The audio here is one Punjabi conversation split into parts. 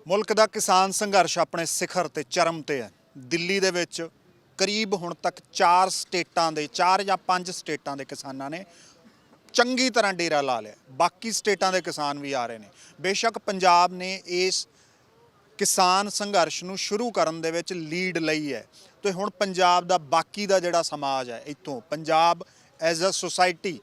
ਮੁਲਕ ਦਾ ਕਿਸਾਨ ਸੰਘਰਸ਼ ਆਪਣੇ ਸਿਖਰ ਤੇ ਚਰਮ ਤੇ ਹੈ। ਦਿੱਲੀ ਦੇ ਵਿੱਚ ਕਰੀਬ ਹੁਣ ਤੱਕ 4 ਸਟੇਟਾਂ ਦੇ 4 ਜਾਂ 5 ਸਟੇਟਾਂ ਦੇ ਕਿਸਾਨਾਂ ਨੇ ਚੰਗੀ ਤਰ੍ਹਾਂ ਡੇਰਾ ਲਾ ਲਿਆ। ਬਾਕੀ ਸਟੇਟਾਂ ਦੇ ਕਿਸਾਨ ਵੀ ਆ ਰਹੇ ਨੇ। ਬੇਸ਼ੱਕ ਪੰਜਾਬ ਨੇ ਇਸ ਕਿਸਾਨ ਸੰਘਰਸ਼ ਨੂੰ ਸ਼ੁਰੂ ਕਰਨ ਦੇ ਵਿੱਚ ਲੀਡ ਲਈ ਹੈ ਤੇ ਹੁਣ ਪੰਜਾਬ ਦਾ ਬਾਕੀ ਦਾ ਜਿਹੜਾ ਸਮਾਜ ਹੈ, ਇੱਥੋਂ ਪੰਜਾਬ ਐਜ਼ ਅ ਸੁਸਾਇਟੀ,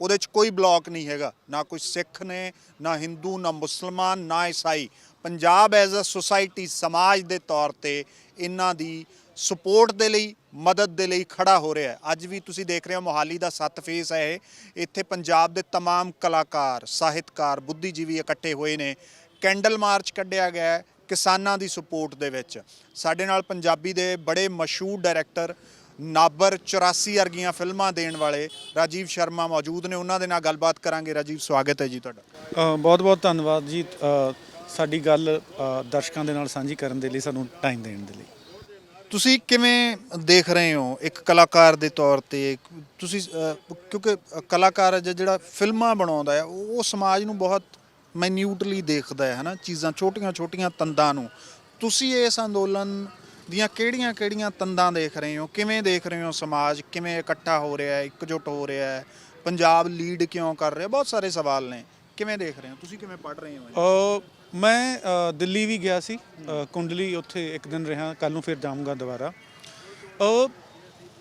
ਉਹਦੇ 'ਚ ਕੋਈ ਬਲੌਕ ਨਹੀਂ ਹੈਗਾ, ਨਾ ਕੋਈ ਸਿੱਖ ਨੇ, ਨਾ ਹਿੰਦੂ, ਨਾ ਮੁਸਲਮਾਨ, ਨਾ ਈਸਾਈ। ਪੰਜਾਬ ਐਜ਼ ਅ ਸੁਸਾਇਟੀ ਸਮਾਜ ਦੇ ਤੌਰ ਤੇ ਇਹਨਾਂ ਦੀ ਸਪੋਰਟ ਦੇ ਲਈ, ਮਦਦ ਦੇ ਲਈ ਖੜਾ ਹੋ ਰਿਹਾ ਹੈ। ਅੱਜ ਵੀ ਤੁਸੀਂ ਦੇਖ ਰਹੇ ਹੋ ਮੋਹਾਲੀ ਦਾ 7 ਫੇਸ ਹੈ ਇਹ। ਇੱਥੇ ਪੰਜਾਬ ਦੇ तमाम ਕਲਾਕਾਰ, ਸਾਹਿਤਕਾਰ, ਬੁੱਧੀਜੀਵੀ ਇਕੱਠੇ ਹੋਏ ਨੇ। ਕੈਂਡਲ ਮਾਰਚ ਕੱਢਿਆ ਗਿਆ ਹੈ ਕਿਸਾਨਾਂ ਦੀ ਸਪੋਰਟ ਦੇ ਵਿੱਚ। ਸਾਡੇ ਨਾਲ ਪੰਜਾਬੀ ਦੇ ਬੜੇ ਮਸ਼ਹੂਰ ਡਾਇਰੈਕਟਰ, ਨਾਬਰ 84 ਵਰਗੀਆਂ ਫਿਲਮਾਂ ਦੇਣ ਵਾਲੇ ਰਾਜੀਵ ਸ਼ਰਮਾ ਮੌਜੂਦ ਨੇ। ਉਹਨਾਂ ਦੇ ਨਾਲ ਗੱਲਬਾਤ ਕਰਾਂਗੇ। ਰਾਜੀਵ, ਸਵਾਗਤ ਹੈ ਜੀ ਤੁਹਾਡਾ। ਬਹੁਤ ਬਹੁਤ ਧੰਨਵਾਦ ਜੀ, ਸਾਡੀ ਗੱਲ ਦਰਸ਼ਕਾਂ ਦੇ ਨਾਲ ਸਾਂਝੀ ਕਰਨ ਦੇ ਲਈ, ਸਾਨੂੰ ਟਾਈਮ ਦੇਣ ਦੇ ਲਈ। ਤੁਸੀਂ ਕਿਵੇਂ ਦੇਖ ਰਹੇ ਹੋ ਇੱਕ ਕਲਾਕਾਰ ਦੇ ਤੌਰ ਤੇ? ਤੁਸੀਂ ਕਿਉਂਕਿ ਕਲਾਕਾਰ ਜਿਹੜਾ ਫਿਲਮਾਂ ਬਣਾਉਂਦਾ ਹੈ ਉਹ ਸਮਾਜ ਨੂੰ ਬਹੁਤ ਮਾਈਨਿਊਟਲੀ ਦੇਖਦਾ ਹੈ ਨਾ, ਚੀਜ਼ਾਂ ਛੋਟੀਆਂ ਛੋਟੀਆਂ ਤੰਦਾਂ ਨੂੰ। ਤੁਸੀਂ ਇਸ ਅੰਦੋਲਨ ਦੀਆਂ ਕਿਹੜੀਆਂ ਤੰਦਾਂ ਦੇਖ ਰਹੇ ਹੋ? ਕਿਵੇਂ ਦੇਖ ਰਹੇ ਹੋ ਸਮਾਜ ਕਿਵੇਂ ਇਕੱਠਾ ਹੋ ਰਿਹਾ ਹੈ, ਇਕਜੁੱਟ ਹੋ ਰਿਹਾ ਹੈ? ਪੰਜਾਬ ਲੀਡ ਕਿਉਂ ਕਰ ਰਿਹਾ? ਬਹੁਤ ਸਾਰੇ ਸਵਾਲ ਨੇ। ਕਿਵੇਂ ਦੇਖ ਰਹੇ ਹੋ ਤੁਸੀਂ? ਕਿਵੇਂ ਪੜ੍ਹ ਰਹੇ ਹੋ? ਮੈਂ ਦਿੱਲੀ ਵੀ ਗਿਆ ਸੀ, ਕੁੰਡਲੀ, ਉੱਥੇ ਇੱਕ ਦਿਨ ਰਿਹਾ, ਕੱਲ੍ਹ ਨੂੰ ਫਿਰ ਜਾਊਂਗਾ ਦੁਬਾਰਾ।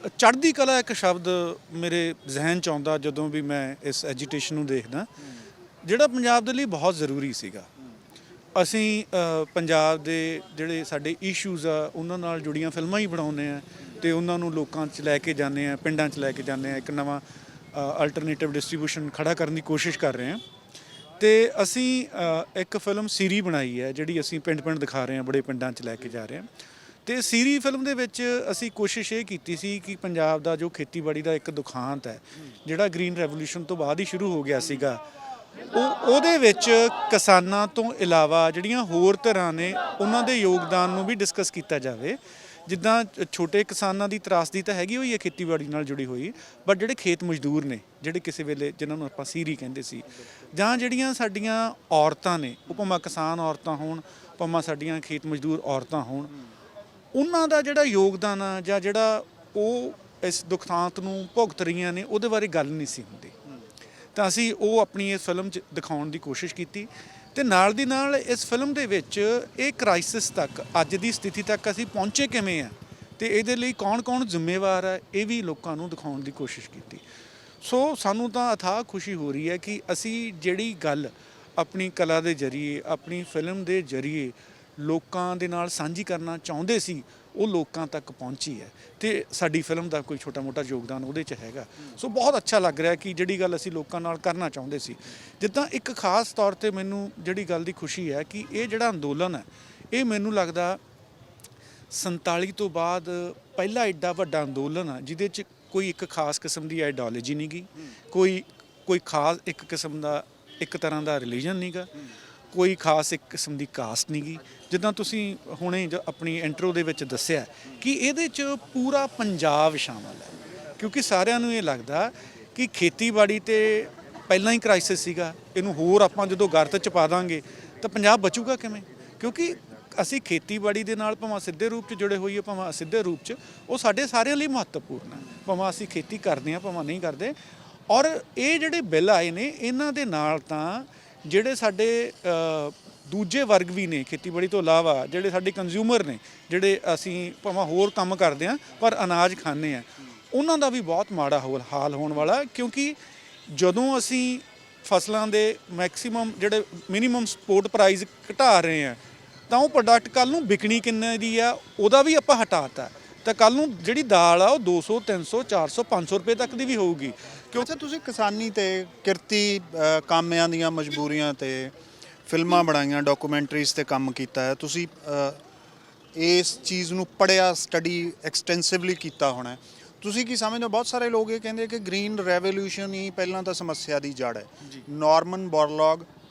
ਚੜ੍ਹਦੀ ਕਲਾ ਇੱਕ ਸ਼ਬਦ ਮੇਰੇ ਜ਼ਿਹਨ 'ਚ ਆਉਂਦਾ ਜਦੋਂ ਵੀ ਮੈਂ ਇਸ ਐਜੀਟੇਸ਼ਨ ਨੂੰ ਦੇਖਦਾ, ਜਿਹੜਾ ਪੰਜਾਬ ਦੇ ਲਈ ਬਹੁਤ ਜ਼ਰੂਰੀ ਸੀਗਾ। ਅਸੀਂ ਪੰਜਾਬ ਦੇ ਜਿਹੜੇ ਸਾਡੇ ਇਸ਼ੂਜ਼ ਆ ਉਹਨਾਂ ਨਾਲ ਜੁੜੀਆਂ ਫਿਲਮਾਂ ਹੀ ਬਣਾਉਂਦੇ ਹਾਂ ਅਤੇ ਉਹਨਾਂ ਨੂੰ ਲੋਕਾਂ 'ਚ ਲੈ ਕੇ ਜਾਂਦੇ ਹਾਂ, ਪਿੰਡਾਂ 'ਚ ਲੈ ਕੇ ਜਾਂਦੇ ਹਾਂ, ਇੱਕ ਨਵਾਂ ਅਲਟਰਨੇਟਿਵ ਡਿਸਟਰੀਬਿਊਸ਼ਨ ਖੜ੍ਹਾ ਕਰਨ ਦੀ ਕੋਸ਼ਿਸ਼ ਕਰ ਰਹੇ ਹਾਂ। ਅਤੇ ਅਸੀਂ ਇੱਕ ਫਿਲਮ ਸੀਰੀ ਬਣਾਈ ਹੈ ਜਿਹੜੀ ਅਸੀਂ ਪਿੰਡ ਪਿੰਡ ਦਿਖਾ ਰਹੇ ਹਾਂ, ਬੜੇ ਪਿੰਡਾਂ 'ਚ ਲੈ ਕੇ ਜਾ ਰਹੇ ਹਾਂ। ਅਤੇ ਸੀਰੀ ਫਿਲਮ ਦੇ ਵਿੱਚ ਅਸੀਂ ਕੋਸ਼ਿਸ਼ ਇਹ ਕੀਤੀ ਸੀ ਕਿ ਪੰਜਾਬ ਦਾ ਜੋ ਖੇਤੀਬਾੜੀ ਦਾ ਇੱਕ ਦੁਖਾਂਤ ਹੈ, ਜਿਹੜਾ ਗ੍ਰੀਨ ਰੈਵੋਲਿਊਸ਼ਨ ਤੋਂ ਬਾਅਦ ਹੀ ਸ਼ੁਰੂ ਹੋ ਗਿਆ ਸੀਗਾ, ਉਹਦੇ ਵਿੱਚ ਕਿਸਾਨਾਂ ਤੋਂ ਇਲਾਵਾ ਜਿਹੜੀਆਂ ਹੋਰ ਧਿਰਾਂ ਨੇ ਉਹਨਾਂ ਦੇ ਯੋਗਦਾਨ ਨੂੰ ਵੀ ਡਿਸਕਸ ਕੀਤਾ ਜਾਵੇ। ਜਿੱਦਾਂ ਛੋਟੇ ਕਿਸਾਨਾਂ ਦੀ ਤਰਾਸਦੀ ਤਾਂ ਹੈਗੀ ਹੋਈ ਹੈ ਖੇਤੀਬਾੜੀ ਨਾਲ ਜੁੜੀ ਹੋਈ, ਬਟ ਜਿਹੜੇ ਖੇਤ ਮਜ਼ਦੂਰ ਨੇ, ਜਿਹੜੇ ਕਿਸੇ ਵੇਲੇ ਜਿਨ੍ਹਾਂ ਨੂੰ ਆਪਾਂ ਸੀਰੀ ਕਹਿੰਦੇ ਸੀ, ਜਾਂ ਜਿਹੜੀਆਂ ਸਾਡੀਆਂ ਔਰਤਾਂ ਨੇ, ਉਹ ਭਾਵੇਂ ਕਿਸਾਨ ਔਰਤਾਂ ਹੋਣ, ਭਾਵੇਂ ਸਾਡੀਆਂ ਖੇਤ ਮਜ਼ਦੂਰ ਔਰਤਾਂ ਹੋਣ, ਉਹਨਾਂ ਦਾ ਜਿਹੜਾ ਯੋਗਦਾਨ ਆ ਜਾਂ ਜਿਹੜਾ ਉਹ ਇਸ ਦੁਖਾਂਤ ਨੂੰ ਭੁਗਤ ਰਹੀਆਂ ਨੇ, ਉਹਦੇ ਬਾਰੇ ਗੱਲ ਨਹੀਂ ਸੀ ਹੁੰਦੀ। ਤਾਂ ਅਸੀਂ ਉਹ ਆਪਣੀ ਇਸ ਫਿਲਮ 'ਚ ਦਿਖਾਉਣ ਦੀ ਕੋਸ਼ਿਸ਼ ਕੀਤੀ ਅਤੇ ਨਾਲ ਦੀ ਨਾਲ ਇਸ ਫਿਲਮ ਦੇ ਵਿੱਚ ਇਹ ਕ੍ਰਾਈਸਿਸ ਤੱਕ, ਅੱਜ ਦੀ ਸਥਿਤੀ ਤੱਕ ਅਸੀਂ ਪਹੁੰਚੇ ਕਿਵੇਂ ਆ ਅਤੇ ਇਹਦੇ ਲਈ ਕੌਣ ਕੌਣ ਜ਼ਿੰਮੇਵਾਰ ਹੈ, ਇਹ ਵੀ ਲੋਕਾਂ ਨੂੰ ਦਿਖਾਉਣ ਦੀ ਕੋਸ਼ਿਸ਼ ਕੀਤੀ। ਸੋ ਸਾਨੂੰ ਤਾਂ ਅਥਾਹ ਖੁਸ਼ੀ ਹੋ ਰਹੀ ਹੈ ਕਿ ਅਸੀਂ ਜਿਹੜੀ ਗੱਲ ਆਪਣੀ ਕਲਾ ਦੇ ਜ਼ਰੀਏ, ਆਪਣੀ ਫਿਲਮ ਦੇ ਜ਼ਰੀਏ ਲੋਕਾਂ ਦੇ ਨਾਲ ਸਾਂਝੀ ਕਰਨਾ ਚਾਹੁੰਦੇ ਸੀ, ਉਹ ਲੋਕਾਂ ਤੱਕ ਪਹੁੰਚੀ ਹੈ ਅਤੇ ਸਾਡੀ ਫਿਲਮ ਦਾ ਕੋਈ ਛੋਟਾ ਮੋਟਾ ਯੋਗਦਾਨ ਉਹਦੇ 'ਚ ਹੈਗਾ। ਸੋ ਬਹੁਤ ਅੱਛਾ ਲੱਗ ਰਿਹਾ ਕਿ ਜਿਹੜੀ ਗੱਲ ਅਸੀਂ ਲੋਕਾਂ ਨਾਲ ਕਰਨਾ ਚਾਹੁੰਦੇ ਸੀ। ਜਿੱਦਾਂ ਇੱਕ ਖਾਸ ਤੌਰ 'ਤੇ ਮੈਨੂੰ ਜਿਹੜੀ ਗੱਲ ਦੀ ਖੁਸ਼ੀ ਹੈ ਕਿ ਇਹ ਜਿਹੜਾ ਅੰਦੋਲਨ ਹੈ, ਇਹ ਮੈਨੂੰ ਲੱਗਦਾ 47 ਤੋਂ ਬਾਅਦ ਪਹਿਲਾ ਐਡਾ ਵੱਡਾ ਅੰਦੋਲਨ ਆ ਜਿਹਦੇ 'ਚ ਕੋਈ ਇੱਕ ਖਾਸ ਕਿਸਮ ਦੀ ਆਈਡੀਓਲੋਜੀ ਨਹੀਂ ਗੀ, ਕੋਈ ਖਾਸ ਇੱਕ ਕਿਸਮ ਦਾ, ਇੱਕ ਤਰ੍ਹਾਂ ਦਾ ਰਿਲੀਜਨ ਨਹੀਂ ਗਾ, ਕੋਈ ਖਾਸ ਇੱਕ ਕਿਸਮ ਦੀ ਕਾਸਟ ਨਹੀਂ ਗੀ। ਜਿੱਦਾਂ ਤੁਸੀਂ ਹੁਣੇ ਆਪਣੀ ਇੰਟਰੋ ਦੇ ਵਿੱਚ ਦੱਸਿਆ ਕਿ ਇਹਦੇ 'ਚ ਪੂਰਾ ਪੰਜਾਬ ਸ਼ਾਮਲ ਹੈ, ਕਿਉਂਕਿ ਸਾਰਿਆਂ ਨੂੰ ਇਹ ਲੱਗਦਾ ਕਿ ਖੇਤੀਬਾੜੀ 'ਤੇ ਪਹਿਲਾਂ ਹੀ ਕ੍ਰਾਈਸਿਸ ਸੀਗਾ, ਇਹਨੂੰ ਹੋਰ ਆਪਾਂ ਜਦੋਂ ਗਰਤ 'ਚ ਪਾ ਦਾਂਗੇ ਤਾਂ ਪੰਜਾਬ ਬਚੂਗਾ ਕਿਵੇਂ? ਕਿਉਂਕਿ ਅਸੀਂ ਖੇਤੀਬਾੜੀ ਦੇ ਨਾਲ ਭਾਵੇਂ ਸਿੱਧੇ ਰੂਪ 'ਚ ਜੁੜੇ ਹੋਈਏ, ਭਾਵੇਂ ਅਸਿੱਧੇ ਰੂਪ 'ਚ, ਉਹ ਸਾਡੇ ਸਾਰਿਆਂ ਲਈ ਮਹੱਤਵਪੂਰਨ ਹੈ, ਭਾਵੇਂ ਅਸੀਂ ਖੇਤੀ ਕਰਦੇ ਹਾਂ ਭਾਵੇਂ ਨਹੀਂ ਕਰਦੇ। ਔਰ ਇਹ ਜਿਹੜੇ ਬਿੱਲ ਆਏ ਨੇ, ਇਹਨਾਂ ਦੇ ਨਾਲ ਤਾਂ ਜਿਹੜੇ ਸਾਡੇ ਦੂਜੇ ਵਰਗ ਵੀ ਨੇ ਖੇਤੀਬਾੜੀ ਤੋਂ ਇਲਾਵਾ, ਜਿਹੜੇ ਸਾਡੇ ਕੰਜ਼ਿਊਮਰ ਨੇ, ਜਿਹੜੇ ਅਸੀਂ ਭਾਵੇਂ ਹੋਰ ਕੰਮ ਕਰਦੇ ਹਾਂ ਪਰ ਅਨਾਜ ਖਾਂਦੇ ਹਾਂ, ਉਹਨਾਂ ਦਾ ਵੀ ਬਹੁਤ ਮਾੜਾ ਹਾਲ ਹੋਣ ਵਾਲਾ। ਕਿਉਂਕਿ ਜਦੋਂ ਅਸੀਂ ਫਸਲਾਂ ਦੇ ਮੈਕਸੀਮਮ ਜਿਹੜੇ ਮਿਨੀਮਮ ਸਪੋਰਟ ਪ੍ਰਾਈਸ ਘਟਾ ਰਹੇ ਹਾਂ, ਤਾਂ ਉਹ ਪ੍ਰੋਡਕਟ ਕੱਲ੍ਹ ਨੂੰ ਵਿਕਣੀ ਕਿੰਨੇ ਦੀ ਆ ਉਹਦਾ ਵੀ ਆਪਾਂ ਹਟਾਤਾ, ਤਾਂ ਕੱਲ੍ਹ ਨੂੰ ਜਿਹੜੀ ਦਾਲ ਆ ਉਹ 200, 300, 400, 500 ਰੁਪਏ ਤੱਕ ਦੀ ਵੀ ਹੋਊਗੀ। ਕਿਉਂਕਿ ਤੁਸੀਂ ਕਿਸਾਨੀ ਤੇ ਕਿਰਤੀ ਕਾਮਿਆਂ ਦੀਆਂ ਮਜਬੂਰੀਆਂ ਤੇ ਫਿਲਮਾਂ ਬਣਾਈਆਂ, ਡਾਕੂਮੈਂਟਰੀਜ਼ 'ਤੇ ਕੰਮ ਕੀਤਾ ਹੈ, ਤੁਸੀਂ ਇਸ ਚੀਜ਼ ਨੂੰ ਪੜ੍ਹਿਆ, ਸਟੱਡੀ ਐਕਸਟੈਂਸਿਵਲੀ ਕੀਤਾ ਹੋਣਾ। ਤੁਸੀਂ ਕੀ ਸਮਝਦੇ ਹੋ? ਬਹੁਤ ਸਾਰੇ ਲੋਕ ਇਹ ਕਹਿੰਦੇ ਕਿ ਗ੍ਰੀਨ ਰੈਵੋਲਿਊਸ਼ਨ ਹੀ ਪਹਿਲਾਂ ਤਾਂ ਸਮੱਸਿਆ ਦੀ ਜੜ ਹੈ। ਨਾਰਮਨ ਬੋਰਲੌਗ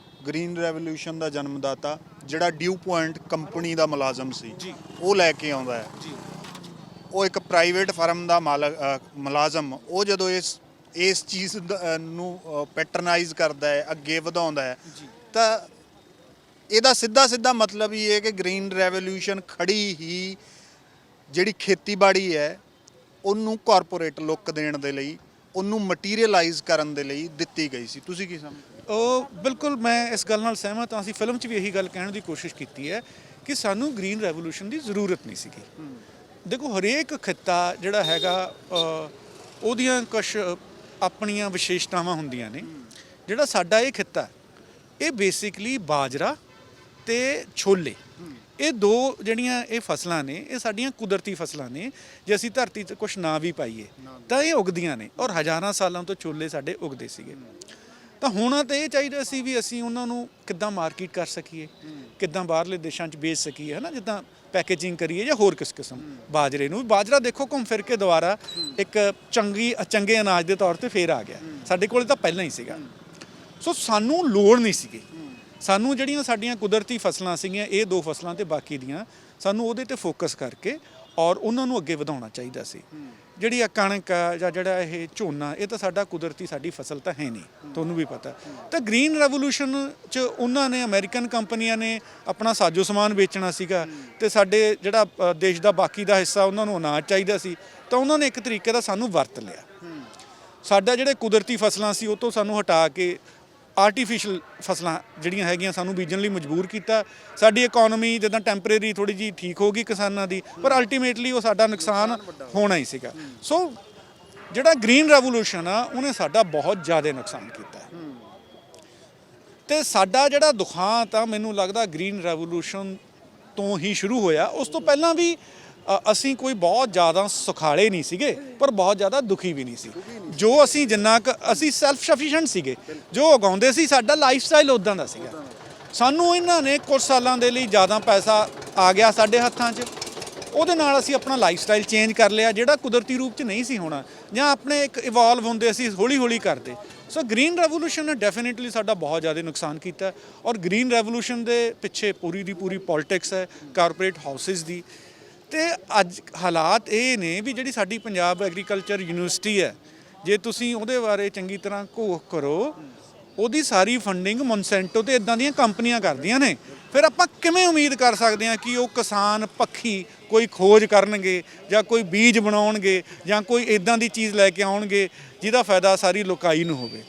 ਗ੍ਰੀਨ ਰੈਵੋਲਿਊਸ਼ਨ ਦਾ ਜਨਮਦਾਤਾ, ਜਿਹੜਾ ਡਿਊ ਪੁਆਇੰਟ ਕੰਪਨੀ ਦਾ ਮੁਲਾਜ਼ਮ ਸੀ, ਉਹ ਲੈ ਕੇ ਆਉਂਦਾ ਹੈ। ਉਹ ਇੱਕ ਪ੍ਰਾਈਵੇਟ ਫਰਮ ਦਾ ਮੁਲਾਜ਼ਮ, ਉਹ ਜਦੋਂ ਇਸ ਚੀਜ਼ ਨੂੰ ਪੈਟਰਨਾਈਜ਼ ਕਰਦਾ ਹੈ, ਅੱਗੇ ਵਧਾਉਂਦਾ ਹੈ, ਤਾਂ ਇਹਦਾ ਸਿੱਧਾ ਮਤਲਬ ਹੀ ਇਹ ਕਿ ਗ੍ਰੀਨ ਰੈਵੋਲੂਸ਼ਨ ਖੜੀ ਹੀ ਜਿਹੜੀ ਖੇਤੀਬਾੜੀ ਹੈ ਉਹਨੂੰ ਕਾਰਪੋਰੇਟ ਲੁੱਕ ਦੇਣ ਦੇ ਲਈ, ਉਹਨੂੰ ਮਟੀਰੀਅਲਾਈਜ਼ ਕਰਨ ਦੇ ਲਈ ਦਿੱਤੀ ਗਈ ਸੀ। ਤੁਸੀਂ ਕੀ ਸਮਝਦੇ? ਉਹ ਬਿਲਕੁਲ ਮੈਂ ਇਸ ਗੱਲ ਨਾਲ ਸਹਿਮਤ ਹਾਂ। ਅਸੀਂ ਫਿਲਮ 'ਚ ਵੀ ਇਹੀ ਗੱਲ ਕਹਿਣ ਦੀ ਕੋਸ਼ਿਸ਼ ਕੀਤੀ ਹੈ ਕਿ ਸਾਨੂੰ ਗ੍ਰੀਨ ਰੈਵੋਲੂਸ਼ਨ ਦੀ ਜ਼ਰੂਰਤ ਨਹੀਂ ਸੀਗੀ। ਦੇਖੋ ਹਰੇਕ ਖਿੱਤਾ ਜਿਹੜਾ ਹੈਗਾ ਉਹਦੀਆਂ ਕੁਛ ਆਪਣੀਆਂ ਵਿਸ਼ੇਸ਼ਤਾਵਾਂ ਹੁੰਦੀਆਂ ਨੇ। ਜਿਹੜਾ ਸਾਡਾ ਇਹ ਖਿੱਤਾ ਇਹ ਬੇਸਿਕਲੀ ਬਾਜਰਾ ਤੇ ਛੋਲੇ, ਇਹ ਦੋ ਜਿਹੜੀਆਂ ਇਹ ਫਸਲਾਂ ਨੇ ਇਹ ਸਾਡੀਆਂ ਕੁਦਰਤੀ ਫਸਲਾਂ ਨੇ। ਜੇ ਅਸੀਂ ਧਰਤੀ 'ਤੇ ਕੁਛ ਨਾ ਵੀ ਪਾਈਏ ਤਾਂ ਇਹ ਉਗਦੀਆਂ ਨੇ, ਔਰ ਹਜ਼ਾਰਾਂ ਸਾਲਾਂ ਤੋਂ ਛੋਲੇ ਸਾਡੇ ਉਗਦੇ ਸੀਗੇ। ਤਾਂ ਹੋਣਾ ਤਾਂ ਇਹ ਚਾਹੀਦਾ ਸੀ ਵੀ ਅਸੀਂ ਉਹਨਾਂ ਨੂੰ ਕਿੱਦਾਂ ਮਾਰਕੀਟ ਕਰ ਸਕੀਏ, ਕਿੱਦਾਂ ਬਾਹਰਲੇ ਦੇਸ਼ਾਂ 'ਚ ਵੇਚ ਸਕੀਏ, ਹੈ ਨਾ, ਜਿੱਦਾਂ ਪੈਕੇਜਿੰਗ ਕਰੀਏ ਜਾਂ ਹੋਰ ਕਿਸ ਕਿਸਮ। ਬਾਜਰੇ ਨੂੰ ਬਾਜਰਾ ਦੇਖੋ ਘੁੰਮ ਫਿਰ ਕੇ ਦੁਬਾਰਾ ਇੱਕ ਚੰਗੇ ਅਨਾਜ ਦੇ ਤੌਰ 'ਤੇ ਫੇਰ ਆ ਗਿਆ। ਸਾਡੇ ਕੋਲ ਤਾਂ ਪਹਿਲਾਂ ਹੀ ਸੀਗਾ। ਸੋ ਸਾਨੂੰ ਲੋੜ ਨਹੀਂ ਸੀਗੀ। ਸਾਨੂੰ ਜਿਹੜੀਆਂ ਸਾਡੀਆਂ ਕੁਦਰਤੀ ਫਸਲਾਂ ਸੀਗੀਆਂ ਇਹ ਦੋ ਫਸਲਾਂ ਤੇ ਬਾਕੀ ਦੀਆਂ ਸਾਨੂੰ ਉਹਦੇ ਤੇ ਫੋਕਸ ਕਰਕੇ ਔਰ ਉਹਨਾਂ ਨੂੰ ਅੱਗੇ ਵਧਾਉਣਾ ਚਾਹੀਦਾ ਸੀ। ਜਿਹੜੀ ਆ ਕਣਕ ਆ ਜਾਂ ਜਿਹੜਾ ਇਹ ਝੋਨਾ ਇਹ ਤਾਂ ਸਾਡਾ ਕੁਦਰਤੀ ਸਾਡੀ ਫਸਲ ਤਾਂ ਹੈ ਨਹੀਂ, ਤੁਹਾਨੂੰ ਵੀ ਪਤਾ। ਤਾਂ ਗ੍ਰੀਨ ਰੈਵੋਲੂਸ਼ਨ 'ਚ ਉਹਨਾਂ ਨੇ ਅਮਰੀਕਨ ਕੰਪਨੀਆਂ ਨੇ ਆਪਣਾ ਸਾਜੋ ਸਮਾਨ ਵੇਚਣਾ ਸੀਗਾ ਤੇ ਸਾਡੇ ਜਿਹੜਾ ਦੇਸ਼ ਦਾ ਬਾਕੀ ਦਾ ਹਿੱਸਾ ਉਹਨਾਂ ਨੂੰ ਅਨਾਜ ਚਾਹੀਦਾ ਸੀ, ਤਾਂ ਉਹਨਾਂ ਨੇ ਇੱਕ ਤਰੀਕੇ ਦਾ ਸਾਨੂੰ ਵਰਤ ਲਿਆ। ਸਾਡਾ ਜਿਹੜੇ ਕੁਦਰਤੀ ਫਸਲਾਂ ਸੀ ਉਹ ਤੋਂ ਸਾਨੂੰ ਹਟਾ ਕੇ ਆਰਟੀਫਿਸ਼ਲ ਫਸਲਾਂ ਜਿਹੜੀਆਂ ਹੈਗੀਆਂ ਸਾਨੂੰ ਬੀਜਣ ਲਈ ਮਜਬੂਰ ਕੀਤਾ। ਸਾਡੀ ਇਕਨੋਮੀ ਜਿੱਦਾਂ ਟੈਂਪਰੇਰੀ ਥੋੜ੍ਹੀ ਜਿਹੀ ਠੀਕ ਹੋ ਗਈ ਕਿਸਾਨਾਂ ਦੀ, ਪਰ ਅਲਟੀਮੇਟਲੀ ਉਹ ਸਾਡਾ ਨੁਕਸਾਨ ਹੋਣਾ ਹੀ ਸੀਗਾ। ਸੋ ਜਿਹੜਾ ਗ੍ਰੀਨ ਰੈਵੋਲੂਸ਼ਨ ਆ ਉਹਨੇ ਸਾਡਾ ਬਹੁਤ ਜ਼ਿਆਦਾ ਨੁਕਸਾਨ ਕੀਤਾ ਤੇ ਸਾਡਾ ਜਿਹੜਾ ਦੁਖਾਂਤ ਆ ਮੈਨੂੰ ਲੱਗਦਾ ਗ੍ਰੀਨ ਰੈਵੋਲੂਸ਼ਨ ਤੋਂ ਹੀ ਸ਼ੁਰੂ ਹੋਇਆ। ਉਸ ਤੋਂ ਪਹਿਲਾਂ ਵੀ ਅਸੀਂ ਕੋਈ ਬਹੁਤ ਜ਼ਿਆਦਾ ਸੁਖਾਲੇ ਨਹੀਂ ਸੀਗੇ, ਪਰ ਬਹੁਤ ਜ਼ਿਆਦਾ ਦੁਖੀ ਵੀ ਨਹੀਂ ਸੀ। ਜੋ ਅਸੀਂ ਜਿੰਨਾ ਕੁ ਅਸੀਂ ਸੈਲਫ ਸਫੀਸ਼ੀਐਂਟ ਸੀਗੇ, ਜੋ ਉਗਾਉਂਦੇ ਸੀ ਸਾਡਾ ਲਾਈਫ ਸਟਾਈਲ ਉੱਦਾਂ ਦਾ ਸੀਗਾ। ਸਾਨੂੰ ਇਹਨਾਂ ਨੇ ਕੁਝ ਸਾਲਾਂ ਦੇ ਲਈ ਜ਼ਿਆਦਾ ਪੈਸਾ ਆ ਗਿਆ ਸਾਡੇ ਹੱਥਾਂ 'ਚ, ਉਹਦੇ ਨਾਲ ਅਸੀਂ ਆਪਣਾ ਲਾਈਫ ਸਟਾਈਲ ਚੇਂਜ ਕਰ ਲਿਆ ਜਿਹੜਾ ਕੁਦਰਤੀ ਰੂਪ 'ਚ ਨਹੀਂ ਸੀ ਹੋਣਾ, ਜਾਂ ਆਪਣੇ ਇੱਕ ਇਵੋਲਵ ਹੁੰਦੇ ਅਸੀਂ ਹੌਲੀ ਹੌਲੀ ਕਰਦੇ। ਸੋ ਗ੍ਰੀਨ ਰੈਵੋਲੂਸ਼ਨ ਨੇ ਡੈਫੀਨੇਟਲੀ ਸਾਡਾ ਬਹੁਤ ਜ਼ਿਆਦਾ ਨੁਕਸਾਨ ਕੀਤਾ। ਔਰ ਗ੍ਰੀਨ ਰੈਵੋਲੂਸ਼ਨ ਦੇ ਪਿੱਛੇ ਪੂਰੀ ਦੀ ਪੂਰੀ ਪੋਲਿਟਿਕਸ ਹੈ ਕਾਰਪੋਰੇਟ ਹਾਊਸਿਸ ਦੀ। ਤੇ ਅੱਜ ਹਾਲਾਤ ਇਹ ਨੇ ਵੀ ਜਿਹੜੀ ਸਾਡੀ ਪੰਜਾਬ ਐਗਰੀਕਲਚਰ ਯੂਨੀਵਰਸਿਟੀ ਹੈ, ਜੇ ਤੁਸੀਂ ਉਹਦੇ ਬਾਰੇ ਚੰਗੀ ਤਰ੍ਹਾਂ ਘੋਖ ਕਰੋ, ਉਹਦੀ ਸਾਰੀ ਫੰਡਿੰਗ ਮੋਨਸੈਂਟੋ ਤੇ ਇਦਾਂ ਦੀਆਂ ਕੰਪਨੀਆਂ ਕਰਦੀਆਂ ਨੇ। ਫਿਰ ਆਪਾਂ ਕਿਵੇਂ ਉਮੀਦ ਕਰ ਸਕਦੇ ਹਾਂ ਕਿ ਉਹ ਕਿਸਾਨ ਪੱਖੀ ਕੋਈ ਖੋਜ ਕਰਨਗੇ ਜਾਂ ਕੋਈ ਬੀਜ ਬਣਾਉਣਗੇ ਜਾਂ ਕੋਈ ਇਦਾਂ ਦੀ ਚੀਜ਼ ਲੈ ਕੇ ਆਉਣਗੇ ਜਿਹਦਾ ਫਾਇਦਾ ਸਾਰੀ ਲੋਕਾਈ ਨੂੰ ਹੋਵੇ।